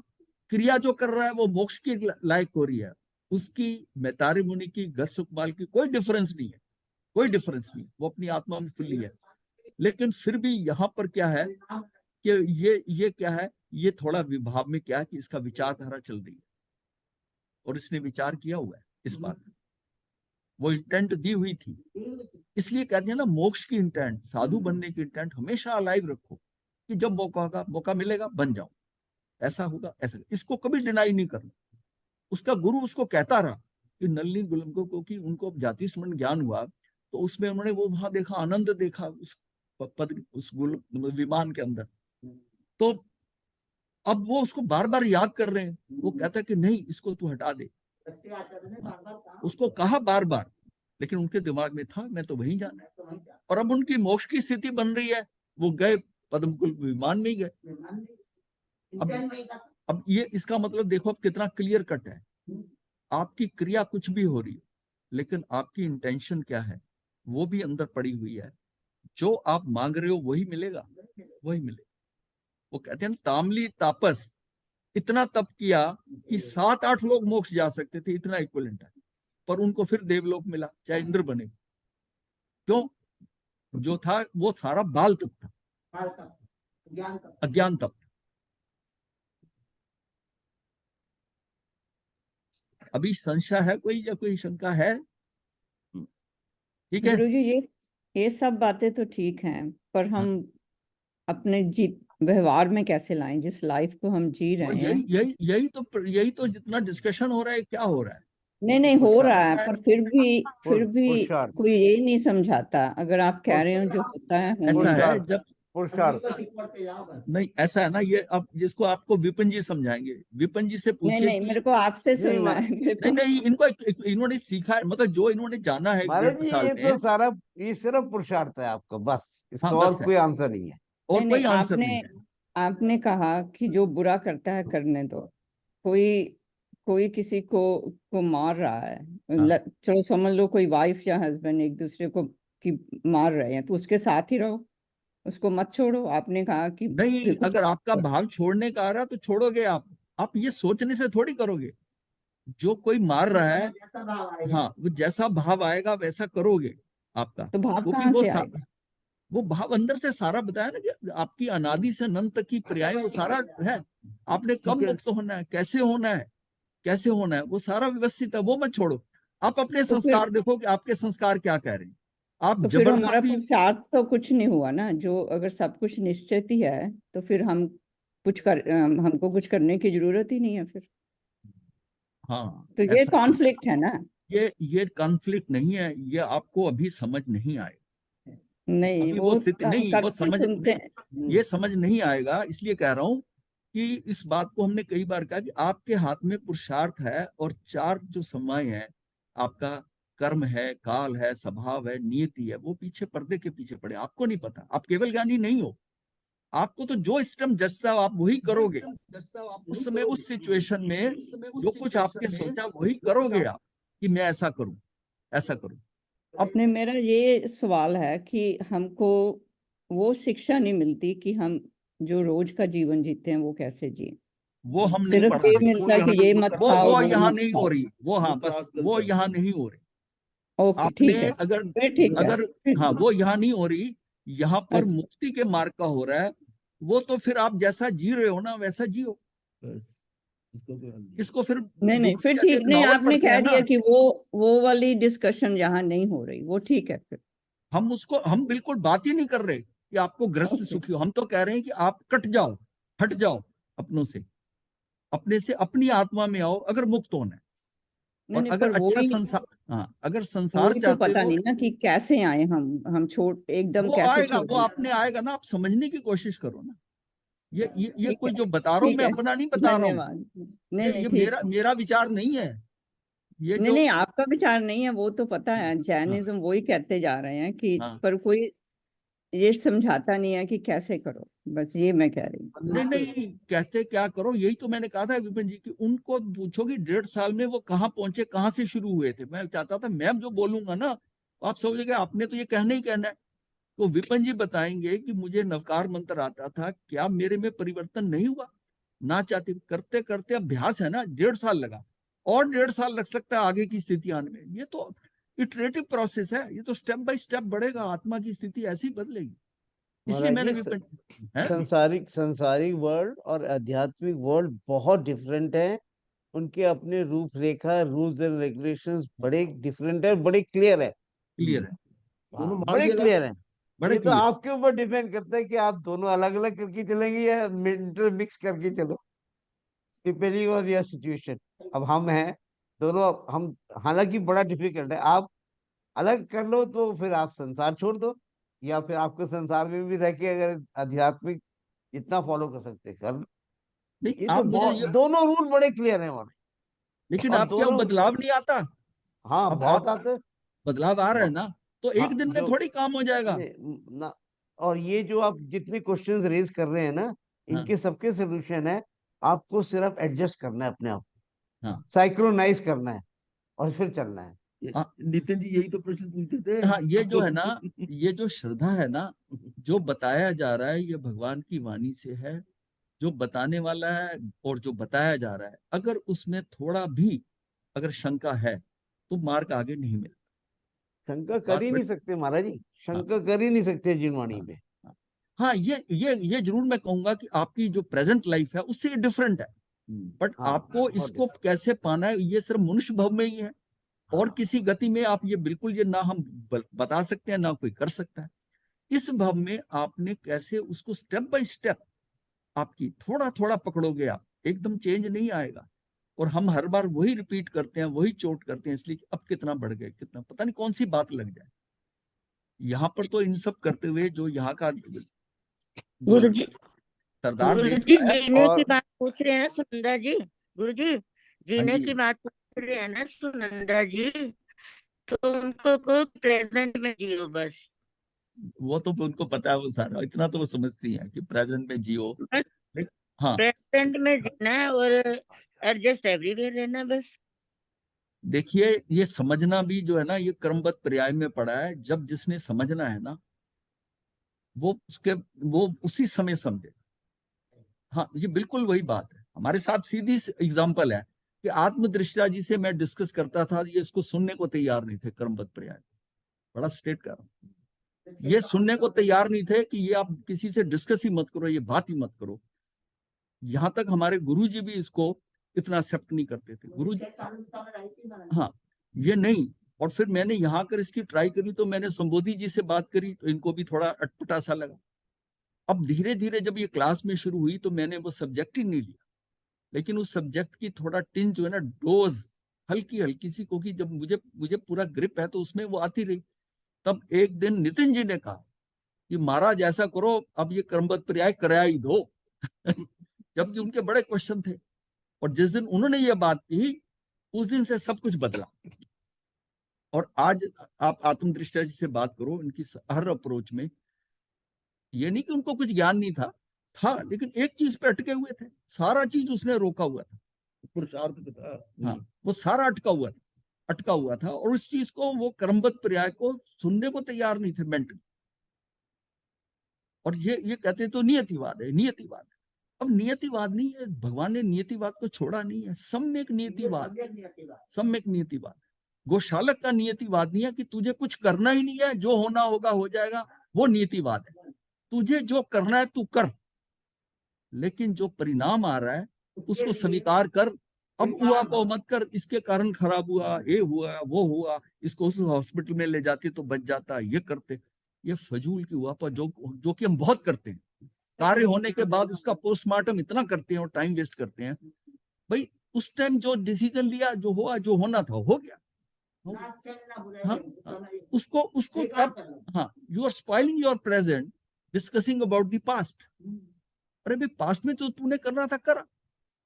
क्रिया जो कर रहा है वो मोक्ष की लायक हो रही है, उसकी मैतारी मुनि की, गस सुकमाल की कोई डिफरेंस नहीं है, कोई डिफरेंस नहीं, वो अपनी आत्मा में फुल्ली है। लेकिन फिर भी यहाँ पर क्या है कि ये क्या है, ये थोड़ा विभाव में क्या है कि इसका विचारधारा चल रही है और इसने विचार किया हुआ है इस बात में, वो इंटेंट दी हुई थी। इसलिए कहते हैं ना, मोक्ष की इंटेंट, साधु बनने की इंटेंट हमेशा अलाइव रखो, कि जब मौका होगा, मौका मिलेगा, बन जाओ, ऐसा होगा ऐसा, इसको कभी डिनाई नहीं करना। उसका गुरु उसको कहता रहा कि नलिनी गुलम को कि उनको जाति स्मरण ज्ञान हुआ, तो उसमें उन्होंने वो वहां देखा, आनंद देखा उस पद, उस गुल विमान के अंदर। तो अब वो उसको बार बार याद कर रहे हैं, वो कहता है कि नहीं, इसको तू हटा दे। उसको कहा बार बार, लेकिन उनके दिमाग में था मैं तो वहीं जाना है। और अब उनकी मोक्ष की स्थिति बन रही है, वो गए पद्मकुल विमान में ही गए। अब ये इसका मतलब देखो अब कितना क्लियर कट है। आपकी क्रिया कुछ भी हो रही है, लेकिन आपकी इंटेंशन क्या है वो भी अंदर पड़ी हुई है। जो आप मांग रहे हो वही मिलेगा, वही मिलेगा। वो कहते हैं तामली तापस इतना तप किया कि 7-8 लोग मोक्ष जा सकते थे, इतना इक्विवेलेंट है, पर उनको फिर देवलोक मिला, चाहे इंद्र बने। क्यों? जो था वो सारा बाल तप था, अज्ञान तप। अभी संशय है कोई या कोई शंका है? ठीक है। गुरुजी, ये सब बातें तो ठीक हैं, पर हम अपने व्यवहार में कैसे लाएं जिस लाइफ को हम जी रहे हैं? यही तो जितना डिस्कशन हो रहा है, क्या हो रहा है? नहीं हो रहा है, पर फिर भी पुरुषार्थ। कोई ये नहीं समझाता। अगर आप कह रहे हो जो होता है ऐसा है, पुरुषार्थ, जब पुरुषार्थ। नहीं ऐसा है ना, ये अब जिसको आपको विपिन जी समझाएंगे, विपिन जी से पूछिए नहीं, कि मेरे को आपसे सुनना है। मेरे को नहीं, इनको इन्होंने सीखा है, मतलब जो इन्होंने जाना है महाराज 1.5 जी, साल ये में। तो सारा, ये सिर्फ पुरुषार्थ है आपका, बस हाँ इसका और बस है, कोई आंसर नहीं है। और कोई नहीं, आंसर नहीं है। आपने कहा कि जो बुरा करता है करने दो। कोई कोई किसी को मार रहा है, हाँ। चलो समझ लो कोई वाइफ या हस्बैंड एक दूसरे को की मार रहे हैं, तो उसके साथ ही रहो, उसको मत छोड़ो। आपने कहा कि नहीं, कुछ अगर आपका भाव छोड़ने का आ रहा तो छोड़ोगे आप ये सोचने से थोड़ी करोगे। जो कोई मार रहा है, हाँ, वो जैसा भाव आएगा वैसा करोगे आपका, तो भाव क्योंकि कहाँ से आएगा? वो भाव अंदर से सारा बताया ना कि आपकी अनादि से अनंत तक की क्रियाएं, वो सारा है। आपने कब मुक्त होना है, कैसे होना है, कैसे होना है, वो सारा व्यवस्थित है, वो मत छोड़ो। आप अपने तो फिर संस्कार देखो कि आपके संस्कार क्या कह रहे हैं। आप तो फिर हमारा जबरदस्ती, पुरुषार्थ तो कुछ नहीं हुआ ना। जो अगर सब कुछ निश्चित ही है, तो फिर हमको कुछ करने की जरूरत ही नहीं है फिर। हाँ तो ये ऐसा, कॉन्फ्लिक्ट है ना? ये कॉन्फ्लिक्ट नहीं है, ये आपको अभी समझ नहीं आए। नहीं, अभी वो वो स्थिति हम नहीं, कब वो से समझ सुनते नहीं, हैं। ये समझ नहीं आएगा। इसलिए कह रहा हूं कि इस बात को हमने कई बार कहा कि आपके हाथ में पुरुषार्थ है, और 4 जो समय है, आपका कर्म है, काल है, स्वभाव है, नियति है, वो पीछे पर्दे के पीछे पड़े, आपको नहीं पता। आप केवल ज्ञानी नहीं हो, आपको तो जो सिस्टम जचता हो आप वही करोगे। उस समय उस सिचुएशन में जो कुछ आपने सोचा वही करोगे आप, कि मैं ऐसा करूं, ऐसा करूं। अपने मेरा ये सवाल है कि हमको वो शिक्षा नहीं मिलती कि हम जो रोज का जीवन जीते हैं वो कैसे जिए। वो हम नहीं सिर्फ पढ़ा ये रहे, मिलता है कि ये मत खाओ, वो वो यहाँ मत नहीं हो खाओ। रही, वो, हाँ बस, वो यहाँ नहीं हो रही। ओके, आपने ठीक है, अगर फिर ठीक है। अगर हाँ, वो यहाँ नहीं हो रही, यहाँ पर अच्छा, मुक्ति के मार्ग का हो रहा है। वो तो फिर आप जैसा जी रहे हो ना वैसा जियो। इसको फिर नहीं, विपिन फिर जैसे ठीक एक नहीं। नॉवल आपने पढ़ते कह हैं ना, दिया कि वो वाली डिस्कशन यहाँ नहीं हो रही, वो ठीक है फिर। हम बिल्कुल बात ही नहीं कर रहे कि आपको ग्रस्त ओके, सुखी हो। हम तो कह रहे हैं कि आप कट जाओ, हट जाओ अपनों से, अपने से अपनी आत्मा में आओ, अगर मुक्त होना है। और नहीं, अगर पर अच्छा संसार, हाँ, अगर संसार वही तो चाहते पता हो, नहीं ना कि कैसे आए हम छोड़ एकदम वो कैसे आएगा, छोड़ वो दें। आपने आएगा ना, आप समझने की कोशिश करो ना। ये ठीक कोई है, जो बता रहा हूं ठीक मैं, है, अपना नहीं बता रहा हूँ। धन्यवाद। नहीं, ये ठीक मेरा है। मेरा विचार नहीं है, ये नहीं, जो, नहीं, आपका विचार नहीं है, वो तो पता है। हाँ, जैनिज्म वही कहते जा रहे हैं कि हाँ, पर कोई ये समझाता नहीं है कि कैसे करो, बस ये मैं कह रही हूँ। नहीं कहते क्या करो, यही तो मैंने कहा था विपिन जी की उनको पूछो कि 1.5 साल में वो कहाँ पहुंचे, कहाँ से शुरू हुए थे। मैं चाहता था मैम जो बोलूंगा ना आप समझेंगे आपने तो ये कहना ही कहना है। तो विपिन जी बताएंगे कि मुझे नवकार मंत्र आता था, क्या मेरे में परिवर्तन नहीं हुआ? ना चाहते करते करते अभ्यास है ना, 1.5 साल लगा और 1.5 साल लग सकता है आगे की स्थिति आने में। ये तो इटरेटिव प्रोसेस है, ये तो स्टेप बाय स्टेप बढ़ेगा, आत्मा की स्थिति ऐसी बदलेगी। इसलिए महाराज मैंने जी, विपिन है संसारिक वर्ल्ड और आध्यात्मिक वर्ल्ड बहुत डिफरेंट है। उनके अपने रूपरेखा, रूल्स एंड रेगुलेशंस बड़े डिफरेंट है, बड़े क्लियर है। क्लियर है, हाँ, बड़े क्लियर है। बड़े ये तो क्लियर। आपके ऊपर डिपेंड करता है कि आप दोनों अलग अलग करके चलेंगे या इंटर मिक्स करके चलो, डिपेंडिंग ऑन योर सिचुएशन। अब हम हैं दोनों, हम, हालांकि बड़ा डिफिकल्ट है। आप अलग कर लो तो फिर आप संसार छोड़ दो, या फिर आपको संसार में भी रह के अगर आध्यात्मिक जितना फॉलो कर सकते कर लो। नहीं ये तो आप मुझे बहुत, ये, दोनों रूल बड़े क्लियर हैं हमारे। लेकिन और आप क्या दोनों, बदलाव नहीं आता? हाँ, अब बहुत आप आते हैं। बदलाव आ रहा है ब- ना, तो एक हाँ, दिन में जो, थोड़ी काम हो जाएगा। ना, और ये जो आप जितने क्वेश्चंस रेज कर रहे हैं ना, हाँ इनके सबके सोल्यूशन है। आपको सिर्फ एडजस्ट करना है अपने आप, हाँ साइक्रोनाइज करना है और फिर चलना है। हाँ, नितिन जी यही तो प्रश्न पूछते थे। हाँ, ये जो है ना, ये जो श्रद्धा है ना, जो बताया जा रहा है ये भगवान की वाणी से है, जो बताने वाला है और जो बताया जा रहा है, अगर उसमें थोड़ा भी अगर शंका है तो मार्ग आगे नहीं मिलता। शंका कर बात ही बड़ी। नहीं सकते महाराज जी, हाँ शंका कर ही नहीं सकते जिनवाणी हाँ में। हाँ हाँ, ये जरूर मैं कहूंगा कि आपकी जो प्रेजेंट लाइफ है उससे ये डिफरेंट है, बट हाँ, आपको बहुत इसको different। कैसे पाना है ये सिर्फ मनुष्य भव में ही है। और हाँ, किसी गति में आप ये बिल्कुल ये ना हम बता सकते हैं ना कोई कर सकता है। इस भव में आपने कैसे उसको स्टेप बाय स्टेप आपकी थोड़ा थोड़ा पकड़ोगे, आप एकदम चेंज नहीं आएगा। और हम हर बार वही रिपीट करते हैं, वही चोट करते हैं, इसलिए अब कितना बढ़ गए, कितना पता नहीं कौन सी बात लग जाए। यहाँ पर तो इन सब करते हुए जो यहाँ का जो गुरुजी, सरदार देख गुरुजी रहा है। जीने की और बात पूछ रहे हैं सुनंदा जी। गुरुजी हाँ जीने जी, की बात पूछ रहे हैं ना सुनंदा जी, तो उनको को प्रेजेंट में जियो बस। वो तो उनको पता है, वो सारा इतना तो वो समझती है कि प्रेजेंट में जियो। बस हाँ प्रेजेंट में जीना है और एडजस्ट एवरीवेयर रहना बस। देखिए, ये समझना भी जो है ना, ये क्रमबद्ध पर्याय में पड़ा है। जब जिसने समझना है ना, वो उसके वो उसी समय समझे। हाँ, ये बिल्कुल वही बात है। हमारे साथ सीधी एग्जांपल है कि आत्मदृष्टा जी से मैं डिस्कस करता था, ये इसको सुनने को तैयार नहीं थे। क्रमबद्ध पर्याय बड़ा स्ट्रेट कर रहा हूं, ये सुनने को तैयार नहीं थे कि ये आप किसी से डिस्कस ही मत करो, ये बात ही मत करो। यहां तक हमारे गुरु जी भी इसको इतना एक्सेप्ट नहीं करते थे। गुरु जी, हाँ, ये नहीं। और फिर मैंने यहाँ आकर इसकी ट्राई करी, तो मैंने संबोधि जी से बात करी तो इनको भी थोड़ा अटपटा सा लगा। अब धीरे धीरे जब ये क्लास में शुरू हुई तो मैंने वो सब्जेक्ट ही नहीं लिया, लेकिन उस सब्जेक्ट की थोड़ा टिंज जो है ना, डोज हल्की हल्की सी, क्योंकि जब मुझे मुझे पूरा ग्रिप है तो उसमें वो आती रही। तब एक दिन नितिन जी ने कहा कि महाराज ऐसा करो, अब ये क्रमबद्ध पर्याय करा ही दो। जबकि उनके बड़े क्वेश्चन थे। और जिस दिन उन्होंने ये बात की, उस दिन से सब कुछ बदला। और आज आप आत्मदृष्टा जी से बात करो, इनकी हर अप्रोच में ये नहीं कि उनको कुछ ज्ञान नहीं था, था, लेकिन एक चीज पे अटके हुए थे। सारा चीज उसने रोका हुआ था, पुरुषार्थ पे था। हाँ, वो सारा अटका हुआ था और उस चीज को, वो क्रमबद्ध पर्याय को सुनने को तैयार नहीं थे मेंटली। और ये कहते तो नियतिवाद है, नियतिवाद। अब नियतिवाद नहीं है, भगवान ने नियतिवाद को छोड़ा नहीं है। सम्यक नियतिवाद, सम्यक नियतिवाद। गोशालक का नियतिवाद नहीं है कि तुझे कुछ करना ही नहीं है, जो होना होगा हो जाएगा, वो नियतिवाद है। तुझे जो करना है तू कर, लेकिन जो परिणाम आ रहा है उसको स्वीकार कर। अब हुआ को मत कर, इसके कारण खराब हुआ, ये हुआ, वो हुआ, इसको उस हॉस्पिटल में ले जाते तो बच जाता, ये करते। ये फजूल की हुआ पर जो कि हम बहुत करते हैं। कार्य होने के बाद उसका पोस्टमार्टम इतना करते हैं और टाइम वेस्ट करते हैं। भाई, उस टाइम जो डिसीजन लिया, जो हुआ, जो होना था हो गया। हाँ, उसको उसको अब, हाँ, you are spoiling your present discussing about the past. अरे भाई, पास्ट में तो तूने करना था करा।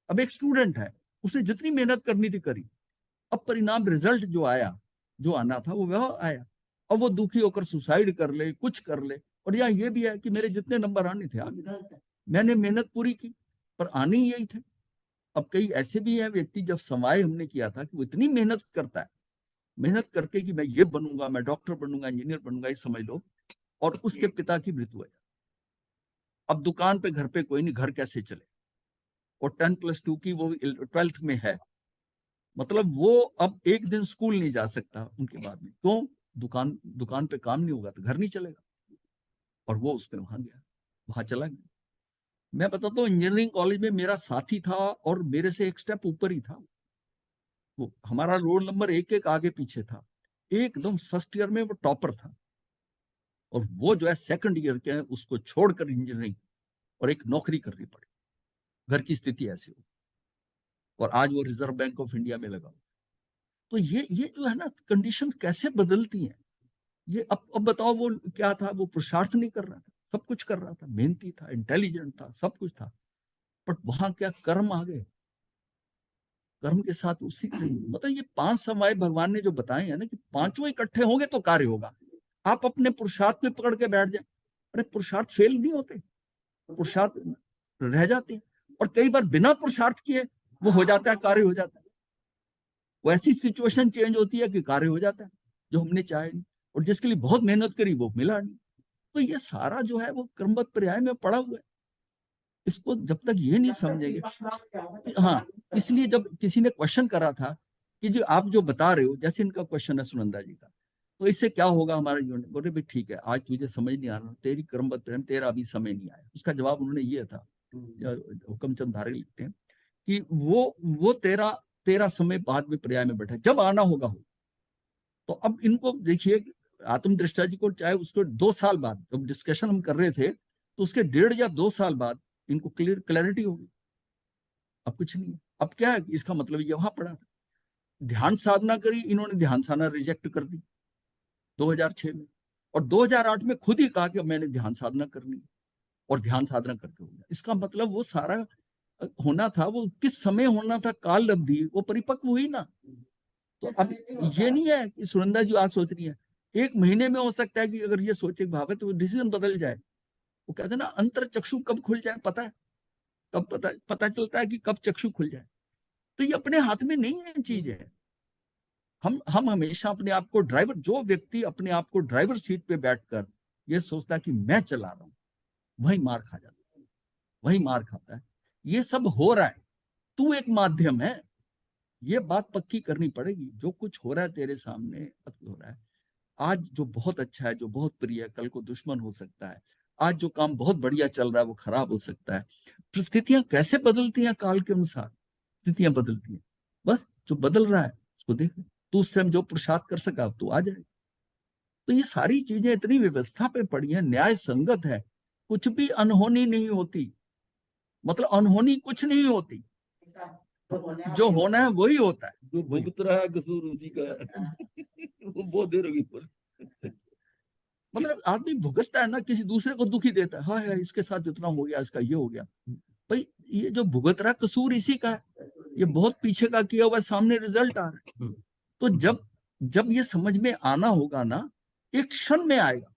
अब एक स्टूडेंट है, उसने जितनी मेहनत करनी थी करी। अब परिणाम, रिजल्ट जो आया, जो आना था वो वह आया। अब वो दुखी होकर सुसाइड कर ले, कुछ कर ले, और यहाँ ये भी है कि मेरे जितने नंबर आने थे मैंने मेहनत पूरी की, पर आने ही यही थे। अब कई ऐसे भी हैं व्यक्ति, जब समाय हमने किया था कि वो इतनी मेहनत करता है, मेहनत करके कि मैं ये बनूंगा, मैं डॉक्टर बनूंगा, इंजीनियर बनूंगा, ये समझ लो, और उसके पिता की मृत्यु है। अब दुकान पे, घर पे कोई नहीं, घर कैसे चले? और 10+2 की वो 12th में है, मतलब वो अब एक दिन स्कूल नहीं जा सकता उनके बाद में। क्यों? दुकान पे काम नहीं होगा तो घर नहीं चलेगा। और वो उसमें वहां गया, वहां चला गया। मैं बताता हूँ, इंजीनियरिंग कॉलेज में मेरा साथी था और मेरे से एक स्टेप ऊपर ही था। वो हमारा रोल नंबर एक एक आगे पीछे था, एकदम फर्स्ट ईयर में वो टॉपर था। और वो जो है सेकंड ईयर के, उसको छोड़कर इंजीनियरिंग और एक नौकरी करनी पड़ी, घर की स्थिति ऐसी हो, और आज वो रिजर्व बैंक ऑफ इंडिया में लगा। तो ये जो है ना, कंडीशन कैसे बदलती हैं। ये अब बताओ, वो क्या था? वो पुरुषार्थ नहीं कर रहा था, सब कुछ कर रहा था, मेहनती था, इंटेलिजेंट था, सब कुछ था, बट वहां क्या कर्म आ गए, कर्म के साथ उसी मतलब ये 5 समय भगवान ने जो बताए हैं ना, कि पांचों इकट्ठे होंगे तो कार्य होगा। आप अपने पुरुषार्थ पे पकड़ के बैठ जाए, अरे पुरुषार्थ फेल नहीं होते, पुरुषार्थ रह जाते हैं, और कई बार बिना पुरुषार्थ किए वो हो जाता है, कार्य हो जाता है। वैसी सिचुएशन चेंज होती है कि कार्य हो जाता है जो हमने चाहे नहीं, और जिसके लिए बहुत मेहनत करी वो मिला नहीं। तो ये सारा जो है वो क्रमबद्ध पर्याय में पड़ा हुआ है। इसको जब तक ये नहीं समझेंगे, हाँ, इसलिए जब किसी ने क्वेश्चन करा था कि जो आप जो बता रहे हो, जैसे इनका क्वेश्चन है सुनंदा जी का, तो इससे क्या होगा हमारे जीवन में? बोले भाई ठीक है, आज तुझे समझ नहीं आ रहा, तेरी क्रमबद्ध प्रेम, तेरा अभी समय नहीं आया। उसका जवाब उन्होंने ये था, हुक्मचंद धारे लिखते हैं कि वो तेरा तेरा समय बाद में पर्याय में बैठा, जब आना होगा हो। तो अब इनको देखिए, आत्मदृष्टा जी को, चाहे उसको 2 साल बाद जब डिस्कशन हम कर रहे थे, तो उसके 1.5 या 2 साल बाद इनको क्लैरिटी होगी। अब कुछ नहीं है। अब क्या है, इसका मतलब ये वहां पड़ा था, ध्यान साधना करी इन्होंने, ध्यान साधना रिजेक्ट कर दी 2006 में, और 2008 में खुद ही कहा कि मैंने ध्यान साधना करनी, और ध्यान साधना करके हो गया। इसका मतलब वो सारा होना था, वो किस समय होना था, काल अवधि वो परिपक्व हुई ना। तो अब ये नहीं है कि सुनंदा जी आज सोच रही है, 1 महीने में हो सकता है कि अगर ये सोचे भावे तो डिसीजन बदल जाए। वो कहते हैं ना, अंतर चक्षु कब खुल जाए पता है, कब पता चलता है कि कब चक्षु खुल जाए। तो ये अपने हाथ में नहीं है चीज है। हम हमेशा अपने आप को ड्राइवर, जो व्यक्ति अपने आप को ड्राइवर सीट पे बैठकर ये सोचता है कि मैं चला रहा हूं, वही मार खा जाता है, वही मार खाता है। ये सब हो रहा है, तू एक माध्यम है, ये बात पक्की करनी पड़ेगी। जो कुछ हो रहा है तेरे सामने हो रहा है, आज जो बहुत अच्छा है, जो बहुत प्रिय है, कल को दुश्मन हो सकता है। आज जो काम बहुत बढ़िया चल रहा है वो खराब हो सकता है। परिस्थितियां कैसे बदलती हैं, काल के अनुसार स्थितियां बदलती हैं। बस जो बदल रहा है उसको देख, तो उस टाइम जो पुरुषार्थ कर सका तो आ जाए। तो ये सारी चीजें इतनी व्यवस्था पे पड़ी है, न्याय संगत है, कुछ भी अनहोनी नहीं होती, मतलब अनहोनी कुछ नहीं होती, जो होना है वही होता है। जो भुगत रहा है कसूर उसी का है। वो बहुत देर होगी पर मतलब आदमी भुगतता है ना, किसी दूसरे को दुखी देता है, हाँ इसके साथ इतना हो गया, इसका ये हो गया। भाई ये जो भुगत रहा कसूर इसी का है, ये बहुत पीछे का किया हुआ, सामने रिजल्ट आ रहा है। तो जब जब ये समझ में आना होगा ना, एक क्षण में आएगा,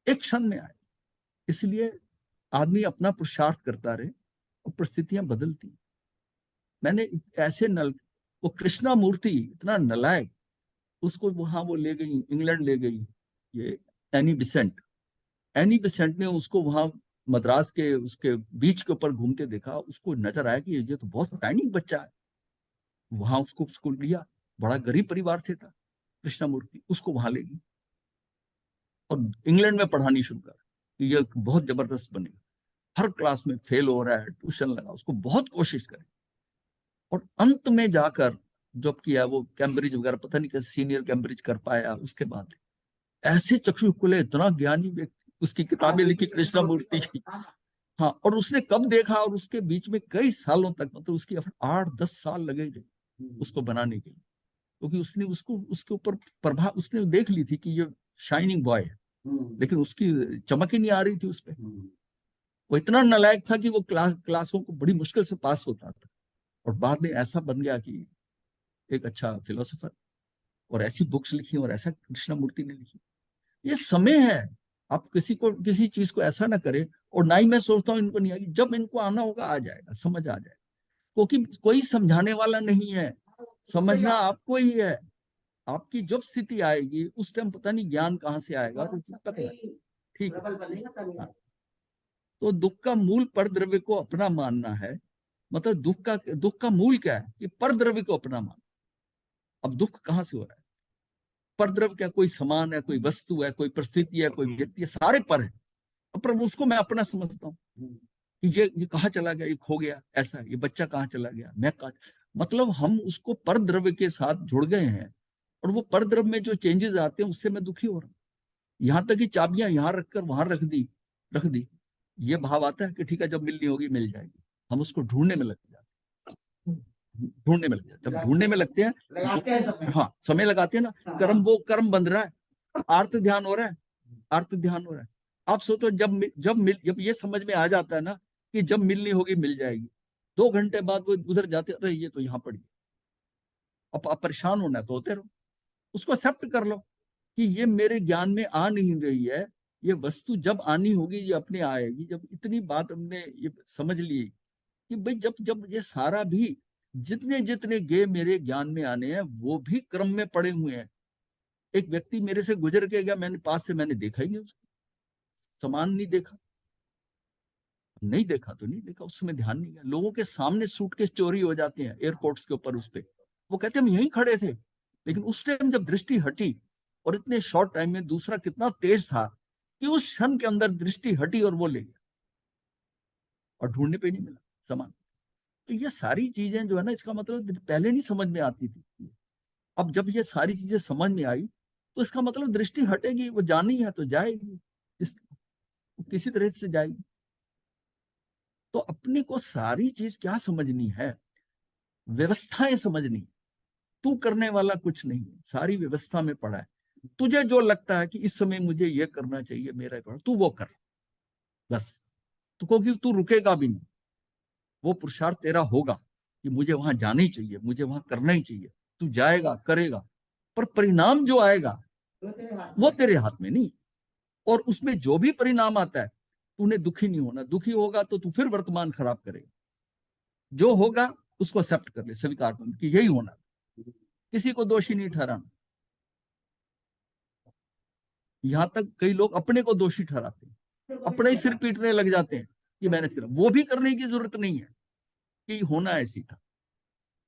एक क्षण में आएगा। इसलिए आदमी अपना पुरुषार्थ करता रहे और परिस्थितियां बदलती। मैंने ऐसे वो कृष्णा मूर्ति इतना नलायक, उसको वहां वो ले गई, इंग्लैंड ले गई, ये एनी बिसेंट। एनी बिसेंट ने उसको वहां मद्रास के उसके बीच के ऊपर घूमते देखा, उसको नजर आया कि ये तो बहुत टाइनी बच्चा है। वहां उसको स्कूल लिया, बड़ा गरीब परिवार से था कृष्णा मूर्ति, उसको वहां ले गई और इंग्लैंड में पढ़ानी शुरू कर, ये बहुत जबरदस्त बनेगा। हर क्लास में फेल हो रहा है, ट्यूशन लगा, उसको बहुत कोशिश करे, और अंत में जाकर जब किया वो कैम्ब्रिज वगैरह, पता नहीं कैसे सीनियर कैम्ब्रिज कर पाया। उसके बाद ऐसे चक्षु खुले, इतना ज्ञानी व्यक्ति, उसकी किताबें लिखी कृष्णा मूर्ति की। हाँ, और उसने कब देखा, और उसके बीच में कई सालों तक, मतलब उसकी 8-10 साल लगे थे उसको बनाने के लिए, क्योंकि उसने उसको उसके ऊपर प्रभाव, उसने देख ली थी कि ये शाइनिंग बॉय है, लेकिन उसकी चमक ही नहीं आ रही थी उस पर। वो इतना नालायक था कि वो क्लासों को बड़ी मुश्किल से पास होता था, और बाद में ऐसा बन गया कि एक अच्छा फिलोसोफर, और ऐसी बुक्स लिखी और ऐसा कृष्णमूर्ति ने लिखी। ये समय है, आप किसी चीज को ऐसा ना करें, और ना ही मैं सोचता हूँ इनको नहीं आएगी, जब इनको आना होगा आ जाएगा, समझ आ जाएगा, क्योंकि कोई समझाने वाला नहीं है, समझना आपको ही है। आपकी जब स्थिति आएगी उस टाइम पता नहीं ज्ञान कहाँ से आएगा, तो पता नहीं। ठीक है। हाँ। तो दुख का मूल पर द्रव्य को अपना मानना है, मतलब दुख का मूल क्या है कि पर द्रव्य को अपना मानना। अब दुख कहाँ से हो रहा है? पर द्रव्य क्या, कोई सामान है, कोई वस्तु है, कोई परिस्थिति है, कोई व्यक्ति है, सारे पर है। पर उसको मैं अपना समझता हूँ कि ये कहाँ चला गया, ये खो गया, ऐसा, ये बच्चा कहाँ चला गया, मैं कहा, मतलब हम उसको पर द्रव्य के साथ जुड़ गए हैं, और वो पर द्रव्य में जो चेंजेस आते हैं उससे मैं दुखी हो रहा हूँ। यहाँ तक कि चाबियां यहाँ रखकर वहां रख दी, ये भाव आता है कि ठीक है, जब मिलनी होगी मिल जाएगी, हम उसको ढूंढने में लग जाते हैं, जब ढूंढने में लगते हैं, हाँ समय लगाते हैं ना, कर्म बंध रहा है, आर्त ध्यान हो रहा है। आप सोचो, जब ये समझ में आ जाता है ना कि जब मिलनी होगी मिल जाएगी, 2 घंटे बाद वो उधर जाते, अरे ये तो यहाँ पड़ी, अब आप परेशान होना तो होते रहो, उसको एक्सेप्ट कर लो कि ये मेरे ज्ञान में आ नहीं रही है, ये वस्तु जब आनी होगी ये अपने आएगी। जब इतनी बात हमने ये समझ ली कि भाई जब ये सारा भी जितने जितने गे मेरे ज्ञान में आने हैं वो भी क्रम में पड़े हुए हैं। एक व्यक्ति मेरे से गुजर के गया, मैंने पास से मैंने देखा ही नहीं उसको, सामान नहीं देखा, नहीं देखा तो नहीं देखा, उस समय ध्यान नहीं गया। लोगों के सामने सूटकेस चोरी हो जाते हैं एयरपोर्ट्स के ऊपर, उस पे वो कहते हैं हम यहीं खड़े थे, लेकिन उस टाइम जब दृष्टि हटी, और इतने शॉर्ट टाइम में दूसरा कितना तेज था कि उस क्षण के अंदर दृष्टि हटी और वो ले गया, और ढूंढने पे नहीं मिला सामान। तो ये सारी चीजें जो है ना, इसका मतलब पहले नहीं समझ में आती थी, अब जब ये सारी चीजें समझ में आई तो इसका मतलब दृष्टि हटेगी, वो जानी है तो जाएगी, किसी तरह से जाएगी। तो अपने को सारी चीज क्या समझनी है, व्यवस्थाएं समझनी, तू करने वाला कुछ नहीं है, सारी व्यवस्था में पड़ा है। तुझे जो लगता है कि इस समय मुझे ये करना चाहिए, मेरा पड़ा, तू वो कर बस, तो क्योंकि तू रुकेगा भी नहीं, वो पुरुषार्थ तेरा होगा कि मुझे वहां जाना ही चाहिए, मुझे वहां करना ही चाहिए, तू जाएगा करेगा, पर परिणाम जो आएगा वो तेरे हाथ में नहीं। और उसमें जो भी परिणाम आता है तूने दुखी नहीं होना, दुखी होगा तो तू फिर वर्तमान खराब करेगा। जो होगा उसको एक्सेप्ट कर ले, स्वीकार कर कि यही होना, किसी को दोषी नहीं ठहराना। यहां तक कई लोग अपने को दोषी ठहराते हैं, अपने ही सिर पीटने लग जाते हैं कि मैंने करा, वो भी करने की जरूरत नहीं है कि होना ऐसी था।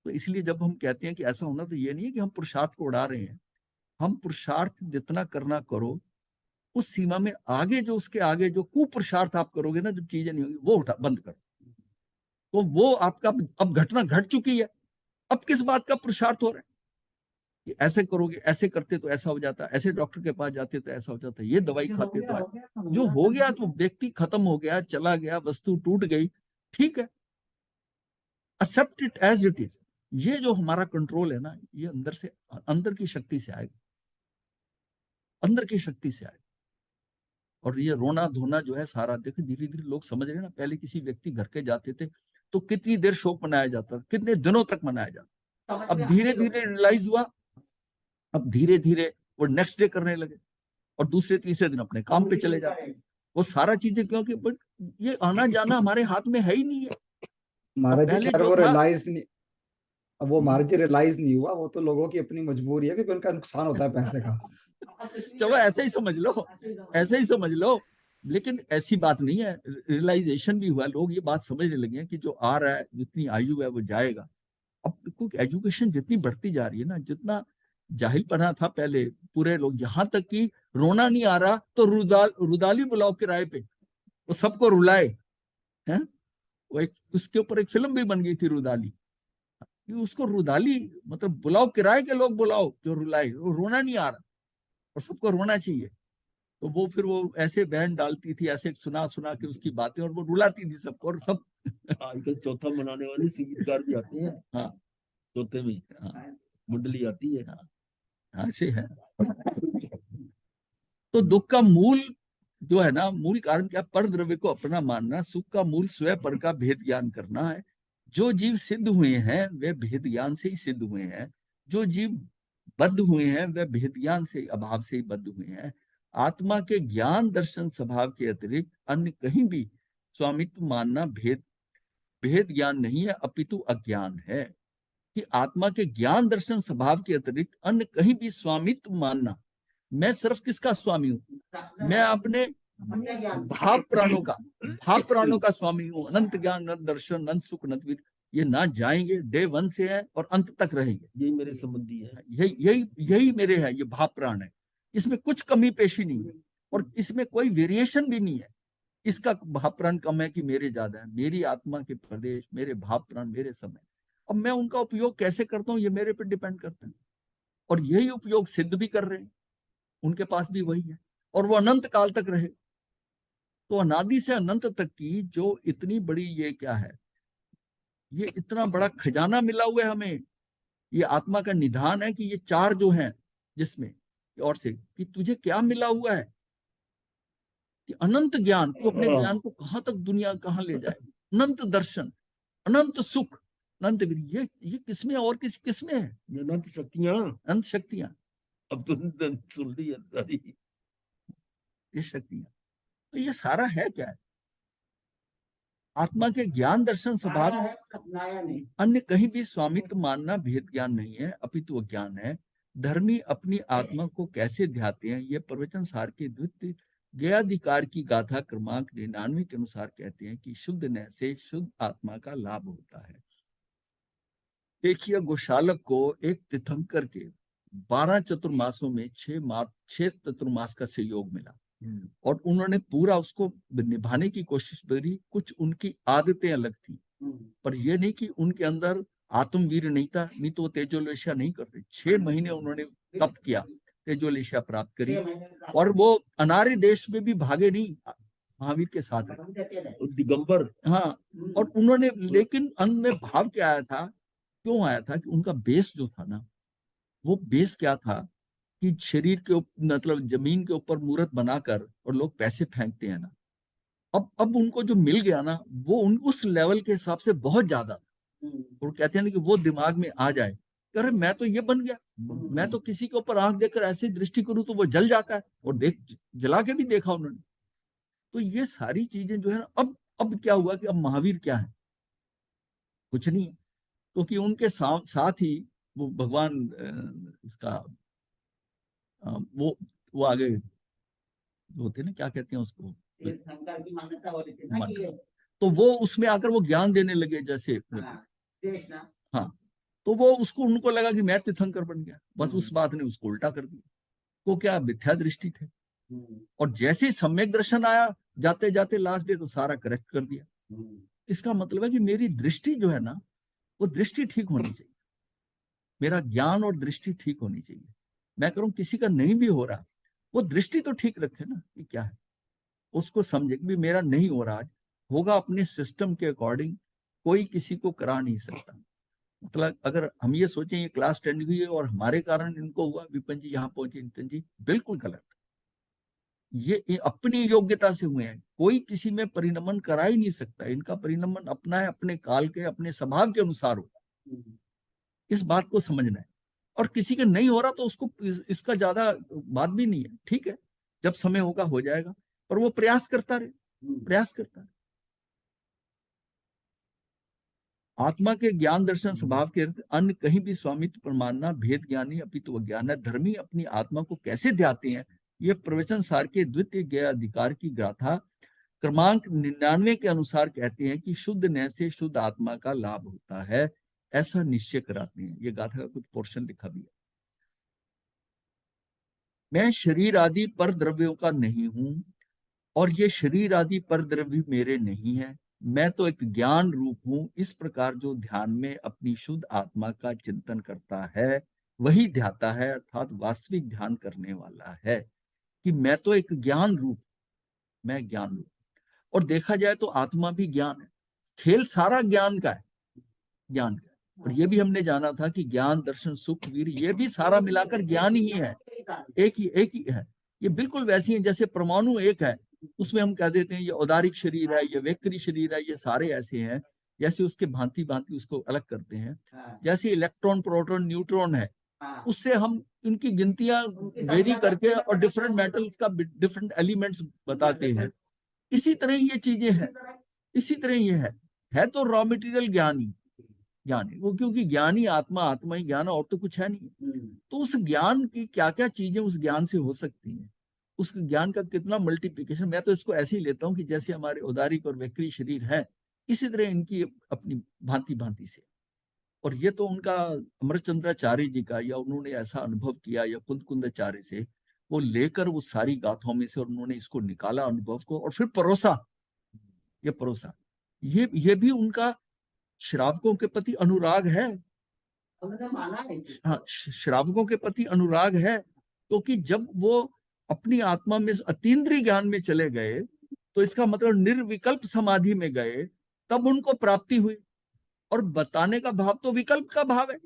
तो इसलिए जब हम कहते हैं कि ऐसा होना, तो ये नहीं है कि हम पुरुषार्थ को उड़ा रहे हैं, हम पुरुषार्थ जितना करना करो, उस सीमा में आगे जो उसके आगे जो कुपुरुषार्थ आप करोगे ना, जब चीजें नहीं होगी, वो उठा बंद करो। तो वो आपका अब घटना घट चुकी है, अब किस बात का पुरुषार्थ हो रहा है कि ऐसे करोगे, ऐसे करते तो ऐसा हो जाता, ऐसे डॉक्टर के पास जाते तो ऐसा हो जाता, ये दवाई खाते तो जो हो गया तो व्यक्ति खत्म हो गया, चला गया, वस्तु टूट गई, ठीक है, accept it as it is. ये जो हमारा कंट्रोल है ना, ये अंदर से, अंदर की शक्ति से आएगा, अंदर की शक्ति से आएगा। और ये रोना धोना जो है सारा, देखो धीरे धीरे लोग समझ रहे हैं ना, पहले किसी व्यक्ति घर के जाते थे तो कितनी देर शोक मनाया जाता, कितने दिनों तक मनाया जाता, अब धीरे धीरे रियलाइज हुआ, अब धीरे धीरे वो नेक्स्ट डे करने लगे, और दूसरे तीसरे दिन अपने काम पे चले जाते हैं। वो सारा चीजें क्योंकि ये आना जाना हमारे हाथ में है ही नहीं है। महाराज जी पहले खैर जो वो था, रियलाइज नहीं, अब वो महाराज जी रियलाइज नहीं हुआ, वो तो लोगों की अपनी मजबूरी है क्योंकि उनका नुकसान होता है पैसे का। चलो ऐसे ही समझ लो, ऐसे ही समझ लो, लेकिन ऐसी बात नहीं है, रियलाइजेशन भी हुआ, लोग ये बात समझने लगे हैं कि जो आ रहा है, जितनी आयु है वो जाएगा। अब क्योंकि एजुकेशन जितनी बढ़ती जा रही है ना, जितना जाहिलपना था पहले, पूरे लोग, यहाँ तक कि रोना नहीं आ रहा तो रुदाली बुलाओ किराए पे, वो सबको रुलाए हैं। वो एक उसके ऊपर एक फिल्म भी बन गई थी रुदाली, कि उसको रुदाली मतलब बुलाओ, किराए के लोग बुलाओ जो रुलाए, वो रोना नहीं आ रहा और सबको रोना चाहिए। तो वो फिर वो ऐसे बैंड डालती थी, ऐसे सुना सुना के उसकी बातें, और वो रुलाती थी सबको, और सब आजकल चौथा मनाने वाले संगीतकार भी आते हैं, हाँ चौथे में हाँ मंडली आती है। हाँ, ऐसे है। तो दुख का मूल जो है ना, मूल कारण क्या, पर द्रव्य को अपना मानना। सुख का मूल स्वयं पर का भेद ज्ञान करना है। जो जीव सिद्ध हुए हैं वे भेद ज्ञान से ही सिद्ध हुए हैं, जो जीव बद्ध हुए हैं वे भेद ज्ञान से, अभाव से ही बद्ध हुए हैं। आत्मा के ज्ञान दर्शन स्वभाव के अतिरिक्त अन्य कहीं भी स्वामित्व मानना भेद ज्ञान नहीं है, अपितु अज्ञान है। कि आत्मा के ज्ञान दर्शन स्वभाव के अतिरिक्त अन्य कहीं भी स्वामित्व मानना, मैं सिर्फ किसका स्वामी हूं? मैं अपने भाव प्राणों का स्वामी हूं। अनंत ज्ञान, अनंत दर्शन, अनंत सुख, अनंत वीर, ये ना जाएंगे, डे 1 से है और अंत तक रहेंगे। यही मेरे संबंधी है। यही मेरे है, ये भाव प्राण है। इसमें कुछ कमी पेशी नहीं है और इसमें कोई वेरिएशन भी नहीं है। इसका भाव प्राण कम है कि मेरे ज्यादा है। मेरी आत्मा के प्रदेश, मेरे भाव प्राण मेरे सब है। अब मैं उनका उपयोग कैसे करता हूँ ये मेरे पे डिपेंड करता है। और यही उपयोग सिद्ध भी कर रहे हैं, उनके पास भी वही है और वो अनंत काल तक रहे। तो अनादि से अनंत तक की जो इतनी बड़ी, ये क्या है, ये इतना बड़ा खजाना मिला हुआ है हमें। ये आत्मा का निधान है कि ये चार जो हैं जिसमें और से कि तुझे क्या मिला हुआ है कि अनंत ज्ञान, तू अपने ज्ञान को कहां तक दुनिया कहां ले जाए, अनंत दर्शन, अनंत सुख, अनंत वीर, ये किसमें और किसमें है? ये अनंत शक्तियां, अनंत शक्तियां। अब तो सुन ली है सारी ये शक्तियां, तो ये सारा है क्या है? आत्मा के ज्ञान दर्शन स्वभाव, अन्य कहीं भी स्वामित्व मानना भेद ज्ञान नहीं है, अपितु ज्ञान है। धर्मी अपनी आत्मा को कैसे ध्याते हैं, ये प्रवचन सार के द्वितीय ज्ञाधिकार की गाथा क्रमांक 99 के अनुसार कहते हैं कि शुद्ध नय से शुद्ध आत्मा का लाभ होता है। देखिए, गोशालक को एक तीर्थंकर के 12 चतुर्मासों में 6 चतुर्मास का सहयोग मिला और उन्होंने पूरा उसको निभाने की कोशिश करी। कुछ उनकी आदतें अलग थी, पर यह नहीं कि उनके अंदर आत्मवीर नहीं था, नहीं तो वो तेजोलेशा नहीं करते। 6 महीने उन्होंने तप किया, तेजोलेशा प्राप्त करी और वो अनार्य देश में भी भागे नहीं, महावीर के साथ दिगंबर। हाँ, और उन्होंने, लेकिन अंत में भाव क्या आया था, क्यों आया था कि उनका बेस जो था ना, वो बेस क्या था कि शरीर के मतलब जमीन के ऊपर मूर्त बनाकर और लोग पैसे फेंकते हैं ना, अब उनको जो मिल गया ना, वो उस लेवल के हिसाब से बहुत ज्यादा था। और कहते हैं ना कि वो दिमाग में आ जाए कि अरे मैं तो ये बन गया, मैं तो किसी के ऊपर आंख देकर ऐसी दृष्टि करूं तो वो जल जाता है, और जला के भी देखा उन्होंने। तो ये सारी चीजें जो है ना, अब क्या हुआ कि अब महावीर क्या है, कुछ नहीं, क्योंकि उनके साथ ही वो भगवान इसका वो आगे होते ना, क्या कहते हैं उसको, तो वो उसमें आकर वो ज्ञान देने लगे जैसे, हाँ, तो वो उसको, उनको लगा कि मैं तीर्थंकर बन गया, बस उस बात ने उसको उल्टा कर दिया। तो क्या मिथ्या दृष्टि थे, और जैसे ही सम्यक दर्शन आया, जाते जाते लास्ट डे तो सारा करेक्ट कर दिया। इसका मतलब है कि मेरी दृष्टि जो है ना, वो दृष्टि ठीक होनी चाहिए, मेरा ज्ञान और दृष्टि ठीक होनी चाहिए। मैं करूं किसी का नहीं भी हो रहा, वो दृष्टि तो ठीक रखे ना कि क्या है, उसको समझे कि मेरा नहीं हो रहा, आज होगा अपने सिस्टम के अकॉर्डिंग, कोई किसी को करा नहीं सकता। मतलब अगर हम ये सोचें ये क्लास 10 हुई है और हमारे कारण इनको हुआ, विपिन जी यहाँ पहुंचे, नितिन जी, बिल्कुल गलत। ये अपनी योग्यता से हुए हैं, कोई किसी में परिणमन करा ही नहीं सकता। इनका परिणमन अपना है, अपने काल के, अपने स्वभाव के अनुसार होगा, इस बात को समझना है। और किसी के नहीं हो रहा तो उसको इसका ज्यादा बात भी नहीं है, ठीक है, जब समय होगा हो जाएगा, पर वो प्रयास करता रहे, प्रयास करता रहे। आत्मा के ज्ञान दर्शन स्वभाव के अन्य कहीं भी स्वामित्व पर मानना भेद ज्ञानी अपितु अज्ञान है। धर्मी अपनी आत्मा को कैसे ध्याते हैं, ये प्रवचन सार के द्वितीय ज्ञेय अधिकार की गाथा क्रमांक 99 के अनुसार कहते हैं कि शुद्ध नय से शुद्ध आत्मा का लाभ होता है, ऐसा निश्चय कराते हैं। ये गाथा का कुछ पोर्शन लिखा भी है। मैं शरीर आदि पर द्रव्यों का नहीं हूं और ये शरीर आदि पर द्रव्य मेरे नहीं है, मैं तो एक ज्ञान रूप हूं। इस प्रकार जो ध्यान में अपनी शुद्ध आत्मा का चिंतन करता है वही ध्याता है, अर्थात वास्तविक ध्यान करने वाला है। कि मैं तो एक ज्ञान रूप, मैं ज्ञान रूप, और देखा जाए तो आत्मा भी ज्ञान है, खेल सारा ज्ञान का है, ज्ञान का। और ये भी हमने जाना था कि ज्ञान दर्शन सुख वीर, ये भी सारा मिलाकर ज्ञान ही है, एक ही है। ये बिल्कुल वैसी है जैसे परमाणु एक है, उसमें हम कह देते हैं ये औदारिक शरीर है, ये वैक्री शरीर है, ये सारे ऐसे हैं, जैसे उसके भांति भांति उसको अलग करते हैं। जैसे इलेक्ट्रॉन प्रोटॉन न्यूट्रॉन है, उससे हम इनकी गिनतियां वेरी करके और डिफरेंट मेटल्स का डिफरेंट एलिमेंट्स बताते हैं। इसी तरह ये चीजें हैं, इसी तरह ये है तो रॉ मटेरियल ज्ञान ही ज्ञान है वो, क्योंकि ज्ञानी आत्मा, आत्मा ही ज्ञान, और तो कुछ है नहीं। तो उस ज्ञान की क्या क्या चीजें उस ज्ञान से हो सकती हैं, उस ज्ञान का कितना मल्टीप्लिकेशन। मैं तो इसको ऐसे ही लेता हूँ कि जैसे हमारे उदारिक और वैक्री शरीर है, इसी तरह इनकी अपनी भांति भांति से। और ये तो उनका अमरचंद्राचार्य जी का, या उन्होंने ऐसा अनुभव किया, या कुंदकुंदाचार्य से वो लेकर वो सारी गाथाओं में से, और उन्होंने इसको निकाला अनुभव को और फिर परोसा, ये परोसा। ये भी उनका श्रावकों के प्रति अनुराग है। हाँ, श्रावकों के प्रति अनुराग है, क्योंकि जब वो अपनी आत्मा में अतीन्द्रिय ज्ञान में चले गए, तो इसका मतलब निर्विकल्प समाधि में गए, तब उनको प्राप्ति हुई। और बताने का भाव तो विकल्प का भाव है।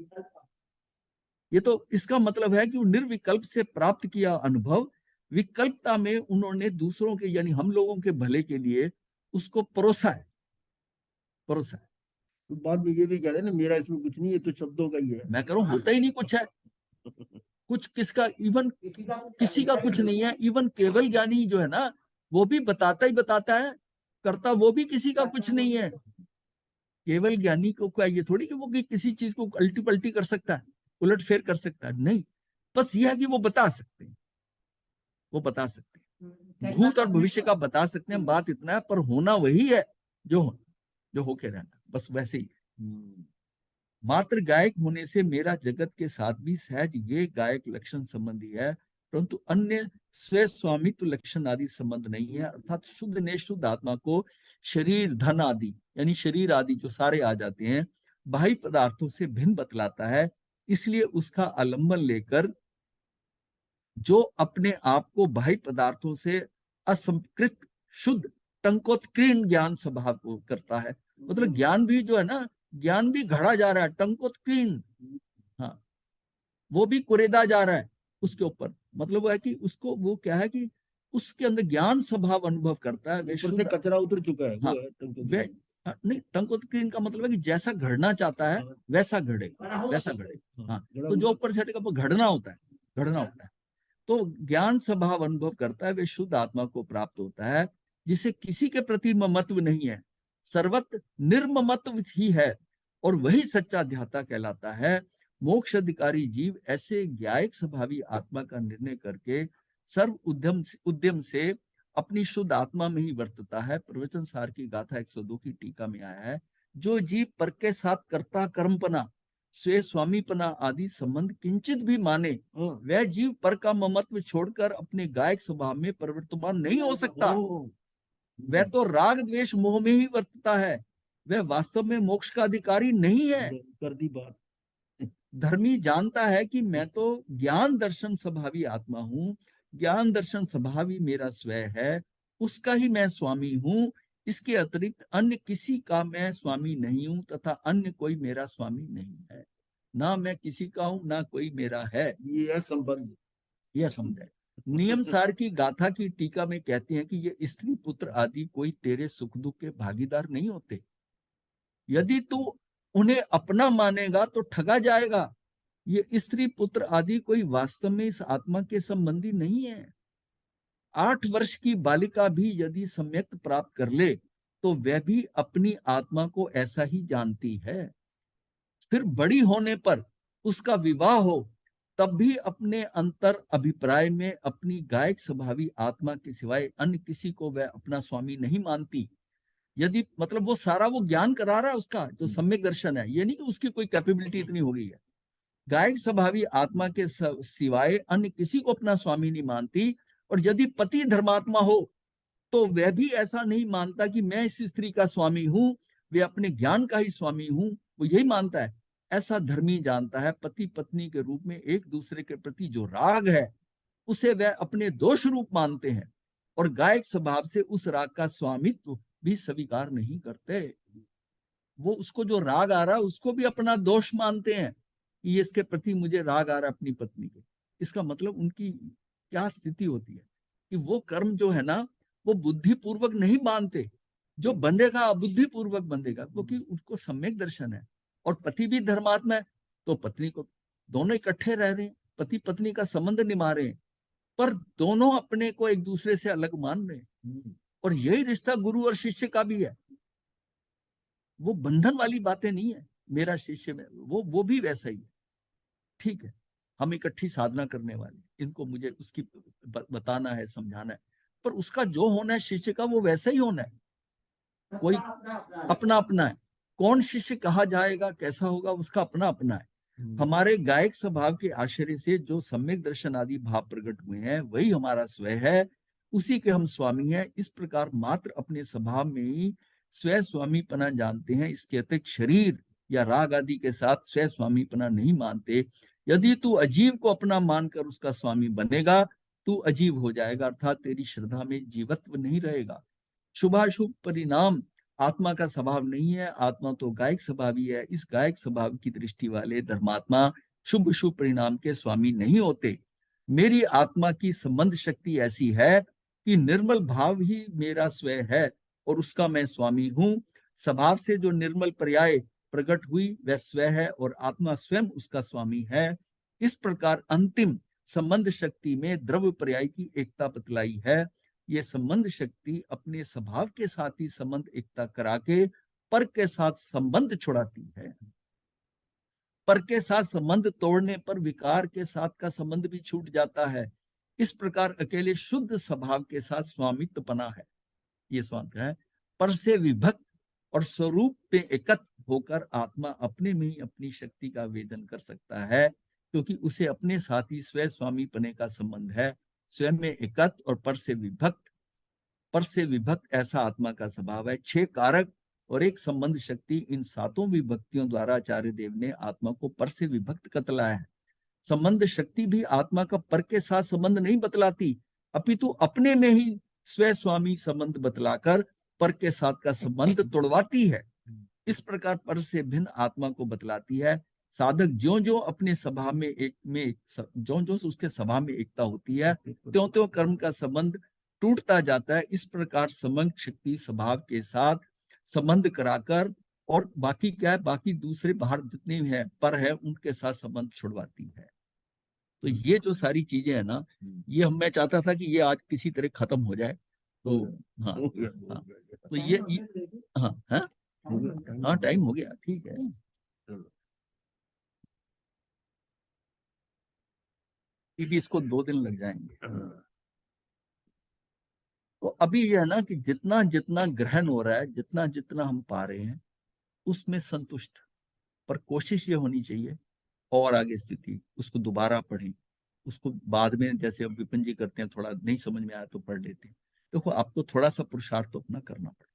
ये तो इसका मतलब है कि वो निर्विकल्प से प्राप्त किया अनुभव, विकल्पता में उन्होंने दूसरों के, यानी हम लोगों के भले के लिए उसको परोसा है, परोसा है। तो बाद में ये भी कहते हैं ना, मेरा इसमें कुछ नहीं है, तो शब्दों का ही है। मैं कह रहा हूं होता ही नहीं कुछ है, कुछ किसका, इवन किसी का कुछ नहीं है। इवन केवल ज्ञानी जो है ना, वो भी बताता ही बताता है, करता वो भी किसी का कुछ नहीं है। केवल ज्ञानी को क्या ये थोड़ी कि वो किसी चीज को अल्टी पल्टी कर सकता है, उलट फेर कर सकता है, नहीं। बस यह है कि वो बता सकते हैं, वो बता सकते हैं, भूत और भविष्य का बता सकते हैं। बात इतना है, पर होना वही है जो होके रहना, बस वैसे ही। मात्र गायक होने से मेरा जगत के साथ भी सहज ये गायक लक्षण संबंधी है, परंतु अन्य स्व स्वामित्व लक्षण आदि संबंध नहीं है। अर्थात शुद्ध ने शुद्ध आत्मा को शरीर, धन आदि, यानी शरीर आदि जो सारे आ जाते हैं, बाह्य पदार्थों से भिन्न बतलाता है। इसलिए उसका आलंबन लेकर जो अपने आप को बाह्य पदार्थों से असंकृत शुद्ध टंकोत्कीर्ण ज्ञान स्वभाव को करता है। मतलब ज्ञान भी जो है ना, ज्ञान भी घड़ा जा रहा है, टंकोत्कीर्ण, हाँ, वो भी कुरेदा जा रहा है उसके ऊपर। मतलब वो है कि उसको, वो क्या है कि उसके अंदर ज्ञान स्वभाव अनुभव करता है, वे ऊपर से शुद्ध, कचरा उतर चुका है, हाँ, वो है टंको वे नहीं, टंकोत्कीर्ण का मतलब है कि जैसा घड़ना चाहता है वैसा घड़ेगा, वैसा घड़ेगा। हाँ, तो जो ऊपर से वो घड़ना होता है, घड़ना होता है। तो ज्ञान स्वभाव अनुभव करता है, वे शुद्ध आत्मा को प्राप्त होता है, जिसे किसी के प्रति ममत्व नहीं है, सर्वत्र निर्ममत्व ही है, और वही सच्चा ध्याता कहलाता है। मोक्ष अधिकारी जीव ऐसे ज्ञायक स्वभावी आत्मा का निर्णय करके सर्व उद्यम से अपनी शुद्ध आत्मा में ही वर्तता है। प्रवचन सार की गाथा 102 की टीका में आया है, जो जीव पर के साथ कर्ता कर्मपना, स्वे स्वामीपना आदि संबंध किंचित भी माने, वह जीव पर का ममत्व छोड़कर अपने गायक स्वभाव में परिवर्तमान नहीं हो सकता। वह तो राग द्वेष मोह में ही वर्तता है, वह वास्तव में मोक्ष का अधिकारी नहीं है। कर दी बात। धर्मी जानता है कि मैं तो ज्ञान दर्शन स्वभावी आत्मा हूँ, ज्ञान दर्शन स्वभावी मेरा स्वयं है, उसका ही मैं स्वामी हूँ। इसके अतिरिक्त अन्य किसी का मैं स्वामी नहीं हूँ, तथा अन्य कोई मेरा स्वामी नहीं है। ना मैं किसी का हूँ, ना कोई मेरा है। ये है संबंध, यह समझ है। नियम सार की गाथा की टीका में कहते हैं कि ये स्त्री पुत्र आदि कोई तेरे सुख दुख के भागीदार नहीं होते। यदि तू उन्हें अपना मानेगा तो ठगा जाएगा। ये स्त्री पुत्र आदि कोई वास्तव में इस आत्मा के संबंधी नहीं है। 8 वर्ष की बालिका भी यदि सम्यक प्राप्त कर ले, तो वह भी अपनी आत्मा को ऐसा ही जानती है। फिर बड़ी होने पर उसका विवाह हो, तब भी अपने अंतर अभिप्राय में अपनी गायक स्वभावी आत्मा के सिवाय अन्य किसी को वह अपना स्वामी नहीं मानती। यदि मतलब वो सारा वो ज्ञान करा रहा है, उसका जो सम्यक दर्शन है, ये नहीं कि उसकी कोई कैपेबिलिटी इतनी हो गई है। गायक स्वभावी आत्मा के सिवाय अन्य किसी को अपना स्वामी नहीं मानती। और यदि पति धर्मात्मा हो, तो वह भी ऐसा नहीं मानता कि मैं इस स्त्री का स्वामी हूं, वे अपने ज्ञान का ही स्वामी हूं, वो यही मानता है। ऐसा धर्मी जानता है पति पत्नी के रूप में एक दूसरे के प्रति जो राग है, उसे वह अपने दोष रूप मानते हैं, और गायक स्वभाव से उस राग का स्वामित्व भी स्वीकार नहीं करते। वो उसको जो राग आ रहा है उसको भी अपना दोष मानते हैं कि इसके प्रति मुझे राग आ रहा है अपनी पत्नी के। इसका मतलब उनकी क्या स्थिति होती है कि वो कर्म जो है ना, वो बुद्धिपूर्वक नहीं बांधते। जो बंधेगा बुद्धिपूर्वक बंधेगा, क्योंकि उसको सम्यक दर्शन है। और पति भी धर्मात्मा है, तो पत्नी को, दोनों इकट्ठे रह रहे हैं, पति पत्नी का संबंध निभा रहे हैं, पर दोनों अपने को एक दूसरे से अलग मान रहे हैं। और यही रिश्ता गुरु और शिष्य का भी है। वो बंधन वाली बातें नहीं है, मेरा शिष्य में वो भी वैसा ही है। ठीक है, हम इकट्ठी साधना करने वाले, इनको मुझे उसकी बताना है, समझाना है, पर उसका जो होना है शिष्य का वो वैसा ही होना है। कोई अपना अपना है, कौन शिष्य कहा जाएगा, कैसा होगा, उसका अपना अपना है। हमारे गायक स्वभाव के आश्रय से जो सम्यक दर्शन आदि भाव प्रकट हुए हैं वही हमारा स्वयं है, उसी के हम स्वामी हैं। इस प्रकार मात्र अपने स्वभाव में ही स्वयं स्वामीपना जानते हैं, इसके अतिरिक्त शरीर या राग आदि के साथ स्वयं स्वामीपना नहीं मानते। यदि तू अजीव को अपना मानकर उसका स्वामी बनेगा, तू अजीव हो जाएगा, अर्थात तेरी श्रद्धा में जीवत्व नहीं रहेगा। शुभाशुभ परिणाम आत्मा का स्वभाव नहीं है, आत्मा तो गायक स्वभावी है। इस गायक स्वभाव की दृष्टि वाले धर्मात्मा शुभ शुभ परिणाम के स्वामी नहीं होते। मेरी आत्मा की संबंध शक्ति ऐसी है कि निर्मल भाव ही मेरा स्वयं है और उसका मैं स्वामी हूँ। स्वभाव से जो निर्मल पर्याय प्रकट हुई वह स्वयं है और आत्मा स्वयं उसका स्वामी है। इस प्रकार अंतिम संबंध शक्ति में द्रव्य पर्याय की एकता बतलाई है। ये संबंध शक्ति अपने स्वभाव के साथ ही संबंध एकता करा के पर के साथ संबंध छुड़ाती है। पर के साथ संबंध तोड़ने पर विकार के साथ का संबंध भी छूट जाता है। इस प्रकार अकेले शुद्ध स्वभाव के साथ स्वामित्वपना है। ये स्वांत है, पर से विभक्त और स्वरूप में एकत्र होकर आत्मा अपने में ही अपनी शक्ति का वेदन कर सकता है, क्योंकि उसे अपने साथ ही स्वयं स्वामीपने का संबंध है। स्वयं में एकत्र और पर से विभक्त ऐसा आत्मा का स्वभाव है। 6 कारक और एक संबंध शक्ति, इन 7 विभक्तियों द्वारा आचार्य देव ने आत्मा को पर से विभक्त बतलाया है। संबंध शक्ति भी आत्मा का पर के साथ संबंध नहीं बतलाती, अपितु अपने में ही स्वयं स्वामी संबंध बतलाकर पर के साथ का संबंध तोड़वाती है। इस प्रकार पर से भिन्न आत्मा को बतलाती है। साधक ज्यों ज्यों अपने स्वभाव में ज्यों ज्यों उसके स्वभाव में एकता होती है, त्यों त्यों कर्म का संबंध टूटता जाता है। इस प्रकार संबंध शक्ति स्वभाव के साथ संबंध कराकर और बाकी क्या है, बाकी दूसरे बाहर जितने हैं पर है उनके साथ संबंध छुड़वाती है। तो ये जो सारी चीजें है ना, ये मैं चाहता था कि ये आज किसी तरह खत्म हो जाए। तो हाँ, तो ये हाँ टाइम हो गया, ठीक है। भी इसको 2 दिन लग जाएंगे। तो अभी ये है ना कि जितना जितना ग्रहण हो रहा है, जितना जितना हम पा रहे हैं उसमें संतुष्ट, पर कोशिश ये होनी चाहिए और आगे स्थिति उसको दोबारा पढ़ें, उसको बाद में जैसे अब विपिन जी करते हैं, थोड़ा नहीं समझ में आया तो पढ़ लेते हैं। देखो आपको थोड़ा सा पुरुषार्थ तो अपना करना पड़ेगा,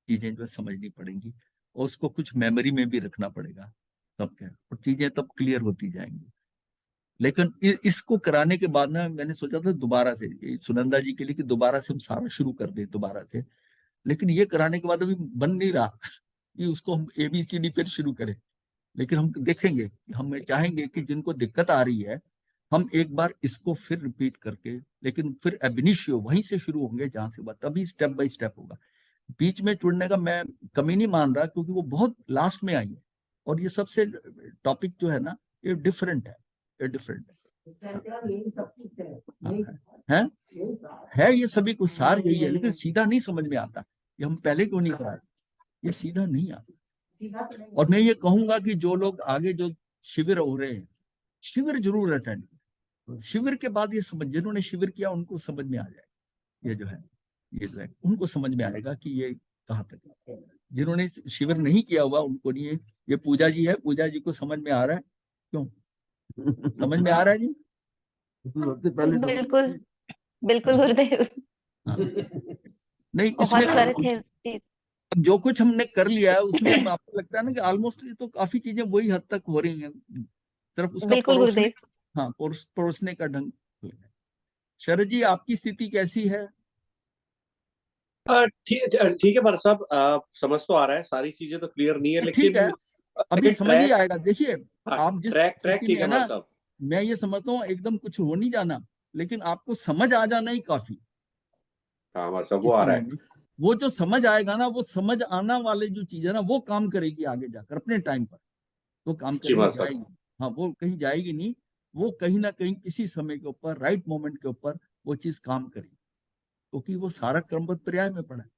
चीजें जो समझनी पड़ेंगी और उसको कुछ मेमोरी में भी रखना पड़ेगा, तब क्या, और चीजें तब क्लियर होती जाएंगी। लेकिन इसको कराने के बाद ना मैंने सोचा था दोबारा से सुनंदा जी के लिए कि दोबारा से हम सारा शुरू कर दें दोबारा से, लेकिन ये कराने के बाद अभी बन नहीं रहा कि उसको हम ABCD फिर शुरू करें। लेकिन हम देखेंगे, हम चाहेंगे कि जिनको दिक्कत आ रही है हम एक बार इसको फिर रिपीट करके, लेकिन फिर एबिनिशियो वहीं से शुरू होंगे जहां से बात, तभी स्टेप बाय स्टेप होगा। बीच में जुड़ने का मैं कमी नहीं मान रहा, क्योंकि वो बहुत लास्ट में आई है और ये सबसे टॉपिक जो है ना ये डिफरेंट है, ये डिफरेंट है ये सभी कुछ सार यही है, लेकिन सीधा नहीं समझ में आता। ये हम पहले क्यों नहीं कराए, ये सीधा नहीं आता। और मैं ये कहूंगा कि जो लोग आगे जो शिविर हो रहे हैं, शिविर जरूर अटेंड, शिविर के बाद ये समझ, जिन्होंने शिविर किया उनको समझ में आ जाए, ये जो है उनको समझ में आएगा कि ये कहाँ तक है। जिन्होंने शिविर नहीं किया हुआ उनको नहीं है। ये पूजा जी है, पूजा जी को समझ में आ रहा है, क्यों समझ में आ रहा है जी? बिल्कुल बिल्कुल गुरुदेव, हाँ। नहीं बहुत इसमें फर्क है उस चीज। अब जो कुछ हमने कर लिया है उसमें अब आपको लगता है ना कि ऑलमोस्ट ये तो काफी चीजें वही हद तक हो रही हैं, सिर्फ उसका बिल्कुल परोसने, गुरुदेव। हाँ परोसने का ढंग। शरद जी आपकी स्थिति कैसी है? ठीक है भाई साहब, समझ तो आ रहा है, सारी चीजें तो क्लियर नहीं है, ठीक है, लेकिन अभी समझ ही ट्रैक आएगा। देखिए आप जिस ट्रैक स्थिति ठीक में है है भाई ना, साहब। मैं ये समझता हूँ एकदम कुछ हो नहीं जाना, लेकिन आपको समझ आ जाना ही काफी। हाँ भाई साहब, वो आ रहा है। वो जो समझ आएगा ना, वो समझ आना वाले जो चीज है ना, वो काम करेगी आगे जाकर अपने टाइम पर, वो काम जी भाई करेगी, साहब। जाएगी। हाँ वो कहीं जाएगी नहीं, वो कहीं ना कहीं किसी समय के ऊपर, राइट मोमेंट के ऊपर वो चीज काम करेगी, क्योंकि वो सारा क्रमबद्ध पर्याय में पड़ा है।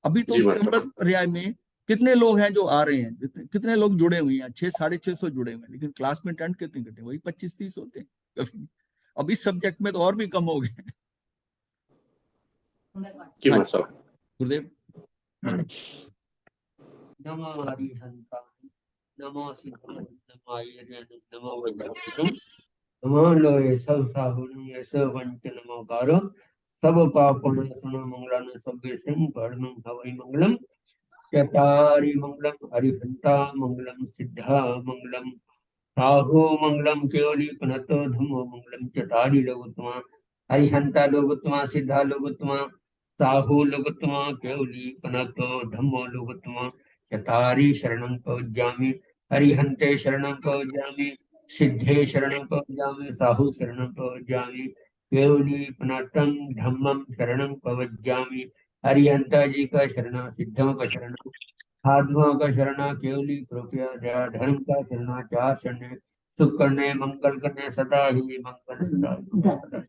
अभी तो जी उस मास्टर। क्रमबद्ध पर्याय में कितने लोग हैं जो आ रहे हैं, कितने लोग जुड़े हुए हैं, 600-650 जुड़े हुए हैं, लेकिन क्लास में अटेंड कितने करते हैं? वही 25-30 होते हैं कभी। अब इस सब्जेक्ट में तो और भी कम हो गए। जी हाँ, मास्टर। गुरुदेव। नमो हरिहंताय, नमो सिद्धाय, नमो आयर्य, नमो वज्रम, नमो लोये सब साहुनु ऐसे वंच नमो कारो, सब पापन सुनो मंगलम सबे सिंह पढ़नं हवै मंगलम, चतारि मंगलम हरिहंता मंगलम सिद्धा मंगलम साहु मंगलम केवली पुनतो धम्मो मंगलम चतारि लोगोत्तमा हरिहंता लोगोत्तमा सिद्धा लोगोत्तमा साहु लोगोत्तमा केवली पुनतो धम्मो लोगोत्तमा चतारि शरणं पवज्जामि हरिहंते शरणं पवज्जामि सिद्धे शरणं पवज्जामि साहु शरणं पवज्जामि केवली पुनतं धम्मं शरणं पवज्जामि हरिहंता जी का शरणा, सिद्धों का शरणा, साधुओं का शरणा, केवली कृपया दया धर्म का शरणा, चार शरण सुख करने मंगल करने सदा ही मंगल सदा ही मंगल।